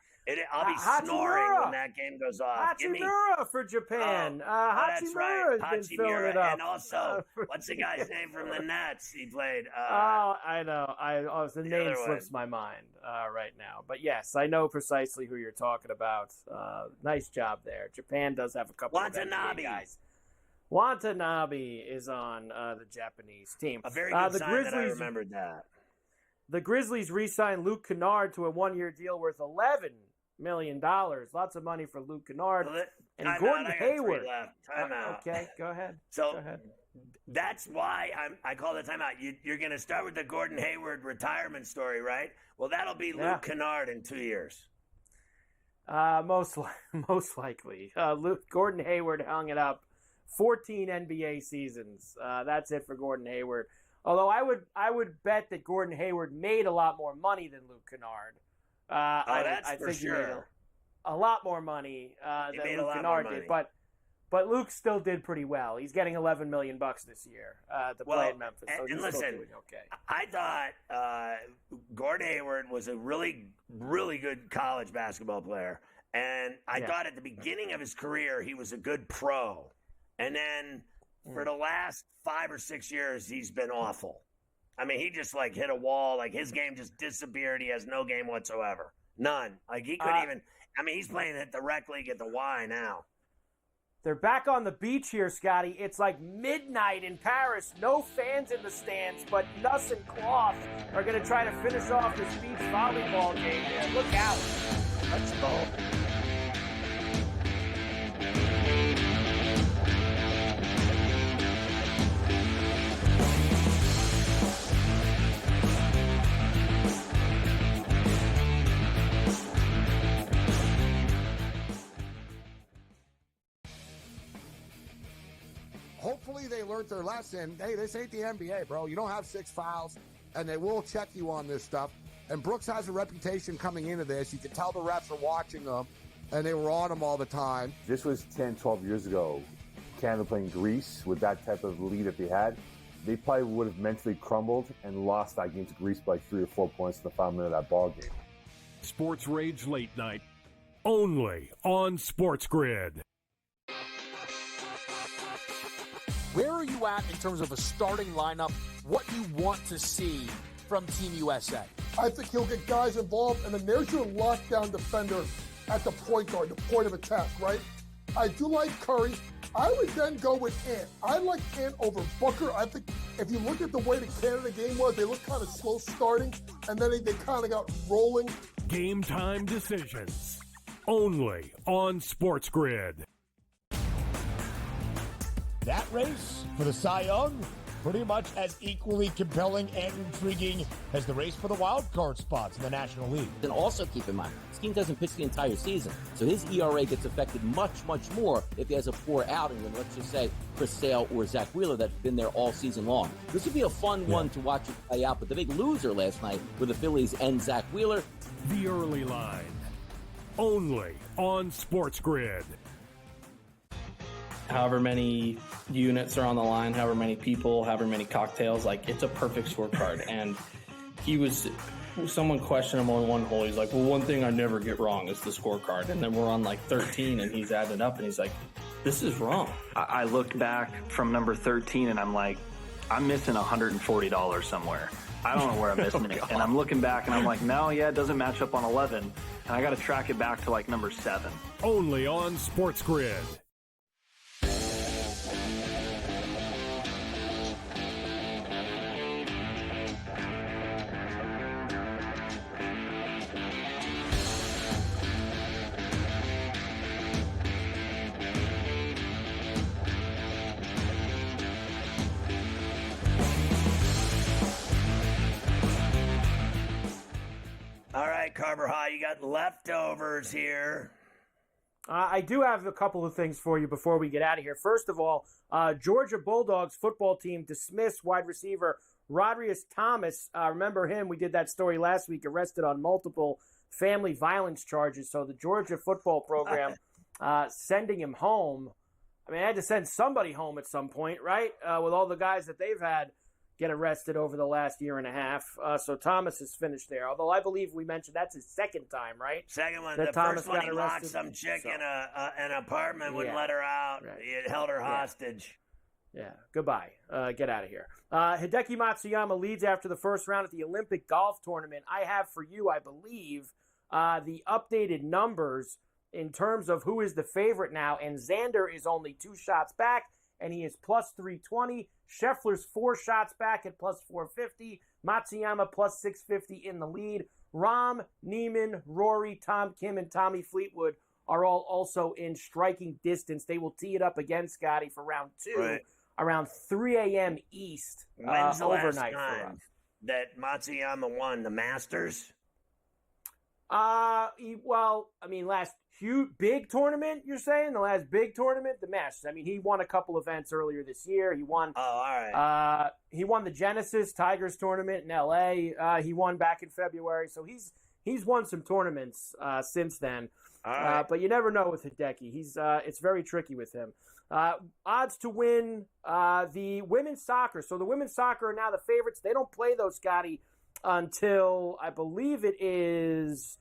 Speaker 1: I'll be snoring when that game goes off.
Speaker 2: Hachimura for Japan.
Speaker 1: That's right.
Speaker 2: Has been filling it up.
Speaker 1: And also, what's the guy's name from the Nets? He played.
Speaker 2: I know. The name slips my mind right now. But yes, I know precisely who you're talking about. Nice job there. Japan does have a couple of NBA guys. Watanabe is on the Japanese team.
Speaker 1: A very good sign that I remembered that.
Speaker 2: The Grizzlies re-signed Luke Kennard to a 1-year deal worth $11 million. Lots of money for Luke Kennard. And Gordon Hayward.
Speaker 1: Time out.
Speaker 2: Okay, go ahead.
Speaker 1: So that's why I call the timeout. You're going to start with the Gordon Hayward retirement story, right? Well, that'll be Luke Kennard in 2 years.
Speaker 2: Most likely. Gordon Hayward hung it up. 14 NBA seasons. That's it for Gordon Hayward. Although I would bet that Gordon Hayward made a lot more money than Luke Kennard. I think he made a lot more money than Luke Kennard did. But Luke still did pretty well. He's getting $11 million this year to play in Memphis. So
Speaker 1: and listen,
Speaker 2: doing okay.
Speaker 1: I thought Gordon Hayward was a really, really good college basketball player. And I thought at the beginning of his career, he was a good pro. And then for the last 5 or 6 years, he's been awful. I mean, he just hit a wall. His game just disappeared. He has no game whatsoever. None. He couldn't even. I mean, he's playing at the rec league at the Y now.
Speaker 2: They're back on the beach here, Scotty. It's like midnight in Paris. No fans in the stands, but Nuss and Cloth are going to try to finish off this beach volleyball game. Man, look out. Let's go.
Speaker 6: hopefully they learned their lesson. Hey, this ain't the NBA, bro. You don't have 6 fouls, and they will check you on this stuff. And Brooks has a reputation coming into this. You can tell the refs are watching them, and they were on him all the time.
Speaker 7: This was 10, 12 years ago. Canada playing Greece with that type of lead that they had. They probably would have mentally crumbled and lost that game to Greece by 3 or 4 points in the final minute of that ball game.
Speaker 8: Sports Rage Late Night, only on SportsGrid.
Speaker 9: Where are you at in terms of a starting lineup? What you want to see from Team USA?
Speaker 10: I think he'll get guys involved, and then there's your lockdown defender at the point guard, the point of attack, right? I do like Curry. I would then go with Ant. I like Ant over Booker. I think if you look at the way the Canada game was, they looked kind of slow starting, and then they kind of got rolling.
Speaker 8: Game time decisions, only on SportsGrid.
Speaker 11: That race for the Cy Young, pretty much as equally compelling and intriguing as the race for the wild card spots in the National League.
Speaker 12: And also keep in mind, this team doesn't pitch the entire season, so his ERA gets affected much, much more if he has a poor outing than, let's just say, Chris Sale or Zach Wheeler that's been there all season long. This would be a fun one to watch it play out, but the big loser last night were the Phillies and Zach Wheeler.
Speaker 8: The early line, only on SportsGrid.
Speaker 13: However many units are on the line, however many people, however many cocktails, like it's a perfect scorecard. And someone questioned him on one hole. He's like, well, one thing I never get wrong is the scorecard. And then we're on like 13 and he's added up and he's like, this is wrong.
Speaker 14: I looked back from number 13 and I'm like, I'm missing $140 somewhere. I don't know where I'm missing it. And I'm looking back and I'm like, no, yeah, it doesn't match up on 11. And I got to track it back to like number 7.
Speaker 8: Only on SportsGrid.
Speaker 1: All right, Carver High, you got leftovers here.
Speaker 2: I do have a couple of things for you before we get out of here. First of all, Georgia Bulldogs football team dismissed wide receiver Rodrius Thomas. Remember him? We did that story last week, arrested on multiple family violence charges. So the Georgia football program sending him home. I mean, I had to send somebody home at some point, right? With all the guys that they've had get arrested over the last year and a half. So Thomas is finished there. Although I believe we mentioned that's his second time, right?
Speaker 1: Second one.
Speaker 2: That
Speaker 1: the
Speaker 2: Thomas
Speaker 1: first one,
Speaker 2: got
Speaker 1: he
Speaker 2: arrested.
Speaker 1: locked some chick in an apartment, wouldn't
Speaker 2: Yeah.
Speaker 1: let her out.
Speaker 2: Right.
Speaker 1: He held her hostage.
Speaker 2: Yeah, goodbye. Get out of here. Hideki Matsuyama leads after the first round at the Olympic golf tournament. I have for you, I believe, the updated numbers in terms of who is the favorite now. And Xander is only 2 shots back, and he is plus 320. Scheffler's 4 shots back at plus 450. Matsuyama plus 650 in the lead. Rahm, Neiman, Rory, Tom Kim, and Tommy Fleetwood are all also in striking distance. They will tee it up again, Scotty, for round 2 around 3 a.m. East
Speaker 1: When's the
Speaker 2: overnight
Speaker 1: last
Speaker 2: for
Speaker 1: time
Speaker 2: us.
Speaker 1: that Matsuyama won the Masters?
Speaker 2: Last huge big tournament, you're saying? The last big tournament? The Masters. I mean, he won a couple events earlier this year. He won
Speaker 1: all right.
Speaker 2: He won the Genesis Tigers tournament in LA. He won back in February. So he's won some tournaments since then.
Speaker 1: All right.
Speaker 2: But you never know with Hideki. It's very tricky with him. Odds to win the women's soccer. So the women's soccer are now the favorites. They don't play those, Scotty, until I believe it is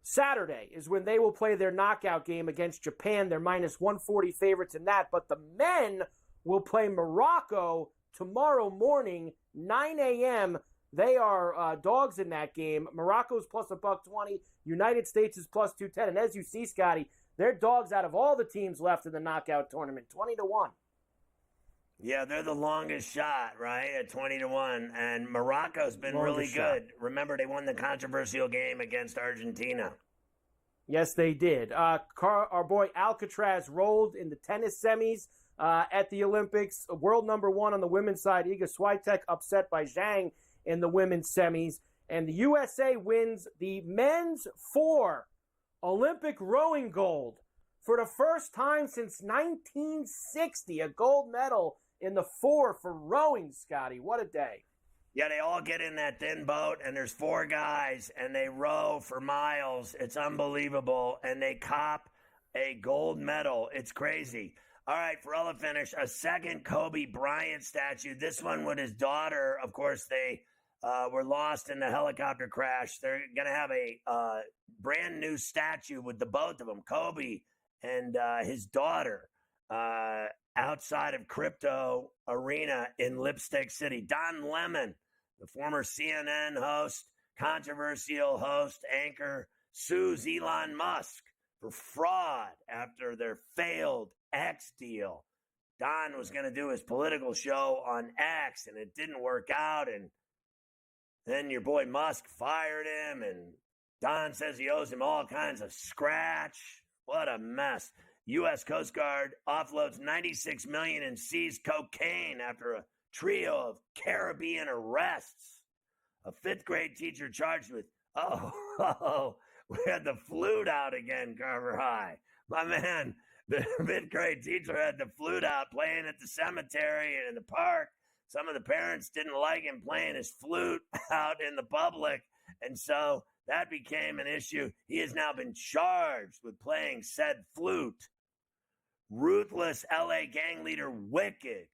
Speaker 2: Saturday is when they will play their knockout game against Japan. They're minus 140 favorites in that. But the men will play Morocco tomorrow morning, 9 a.m. They are dogs in that game. Morocco's plus $120. United States is plus 210. And as you see, Scotty, they're dogs out of all the teams left in the knockout tournament, 20-1.
Speaker 1: Yeah, they're the longest shot, right, at 20-1. And Morocco's been really
Speaker 2: Longest
Speaker 1: good. Remember, they won the controversial game against Argentina.
Speaker 2: Yes, they did. Our boy Alcatraz rolled in the tennis semis at the Olympics. World number 1 on the women's side, Iga Swiatek, upset by Zhang in the women's semis. And the USA wins the men's 4 Olympic rowing gold. for the first time since 1960, a gold medal in the 4 for rowing, Scotty. What a day.
Speaker 1: Yeah, they all get in that thin boat, and there's 4 guys, and they row for miles. It's unbelievable, and they cop a gold medal. It's crazy. All right, for all the finish, a second Kobe Bryant statue. This one with his daughter. Of course, they were lost in the helicopter crash. They're going to have a brand new statue with the both of them, Kobe and his daughter, outside of Crypto Arena in Lipstick City. Don Lemon, the former CNN host, controversial host, anchor, sues Elon Musk for fraud after their failed X deal. Don was going to do his political show on X, and it didn't work out, and then your boy Musk fired him, and Don says he owes him all kinds of scratch. What a mess. U.S. Coast Guard offloads $96 million in seized cocaine after a trio of Caribbean arrests. A 5th grade teacher charged with, we had the flute out again, Carver High. My man, the 5th grade teacher had the flute out playing at the cemetery and in the park. Some of the parents didn't like him playing his flute out in the public, and so that became an issue. He has now been charged with playing said flute. Ruthless LA gang leader Wicked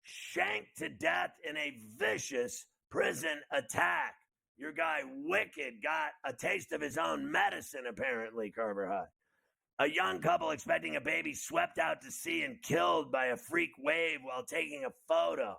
Speaker 1: shanked to death in a vicious prison attack. Your guy Wicked got a taste of his own medicine, apparently, Carver High. A young couple expecting a baby swept out to sea and killed by a freak wave while taking a photo.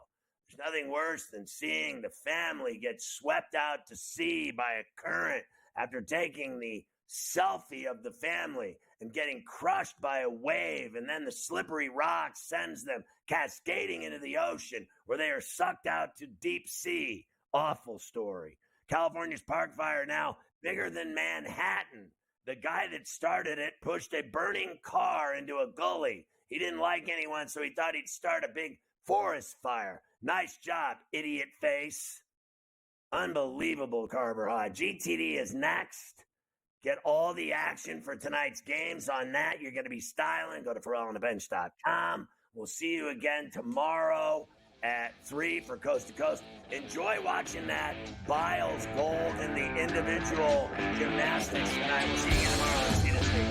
Speaker 1: There's nothing worse than seeing the family get swept out to sea by a current after taking the selfie of the family and getting crushed by a wave, and then the slippery rock sends them cascading into the ocean where they are sucked out to deep sea. Awful story. California's park fire now bigger than Manhattan. The guy that started it pushed a burning car into a gully. He didn't like anyone, so he thought he'd start a big forest fire. Nice job, idiot face. Unbelievable, Carver High. GTD is next. Get all the action for tonight's games on that. You're going to be styling. Go to FerrallOnTheBench.com. We'll see you again tomorrow at 3 for Coast to Coast. Enjoy watching that Biles gold in the individual gymnastics tonight. We'll see you again tomorrow. Let's see you this week.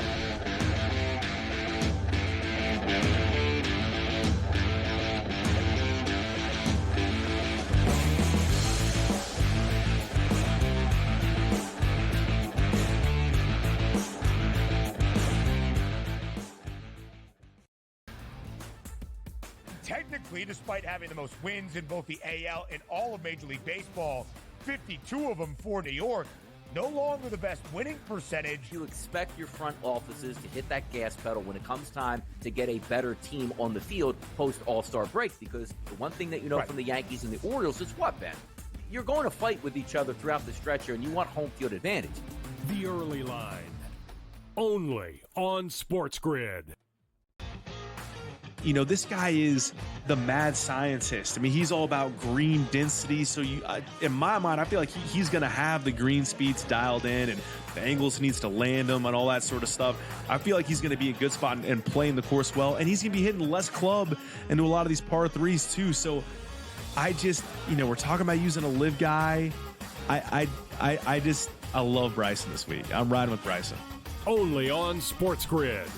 Speaker 11: Technically, despite having the most wins in both the AL and all of Major League Baseball, 52 of them for New York, no longer the best winning percentage.
Speaker 12: You expect your front offices to hit that gas pedal when it comes time to get a better team on the field post All-Star break, because the one thing that you know from the Yankees and the Orioles is what, Ben? You're going to fight with each other throughout the stretch here, and you want home field advantage.
Speaker 8: The Early Line, only on SportsGrid.
Speaker 17: You know, this guy is the mad scientist. I mean, he's all about green density. So in my mind, I feel like he's going to have the green speeds dialed in, and the angles needs to land them and all that sort of stuff. I feel like he's going to be in a good spot and playing the course well. And he's going to be hitting less club into a lot of these par threes too. So I just, we're talking about using a live guy. I love Bryson this week. I'm riding with Bryson.
Speaker 8: Only on SportsGrid.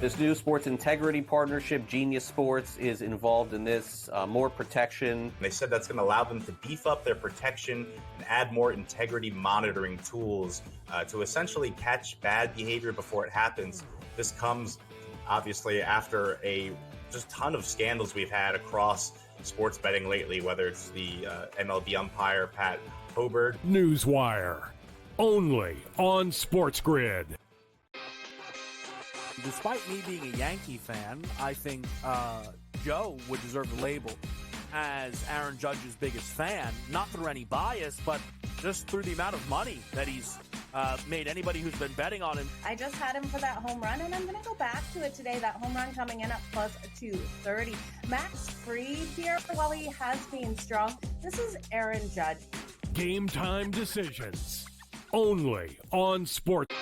Speaker 18: This new sports integrity partnership, Genius Sports, is involved in this. More protection.
Speaker 19: They said that's going to allow them to beef up their protection and add more integrity monitoring tools to essentially catch bad behavior before it happens. This comes, obviously, after a just ton of scandals we've had across sports betting lately, whether it's the MLB umpire, Pat Hobert.
Speaker 8: Newswire, only on SportsGrid.
Speaker 9: Despite me being a Yankee fan, I think Joe would deserve the label as Aaron Judge's biggest fan, not through any bias, but just through the amount of money that he's made anybody who's been betting on him.
Speaker 20: I just had him for that home run, and I'm going to go back to it today. That home run coming in at plus 230. Max Fried here, while he has been strong, this is Aaron Judge.
Speaker 8: Game time decisions, only on Sports.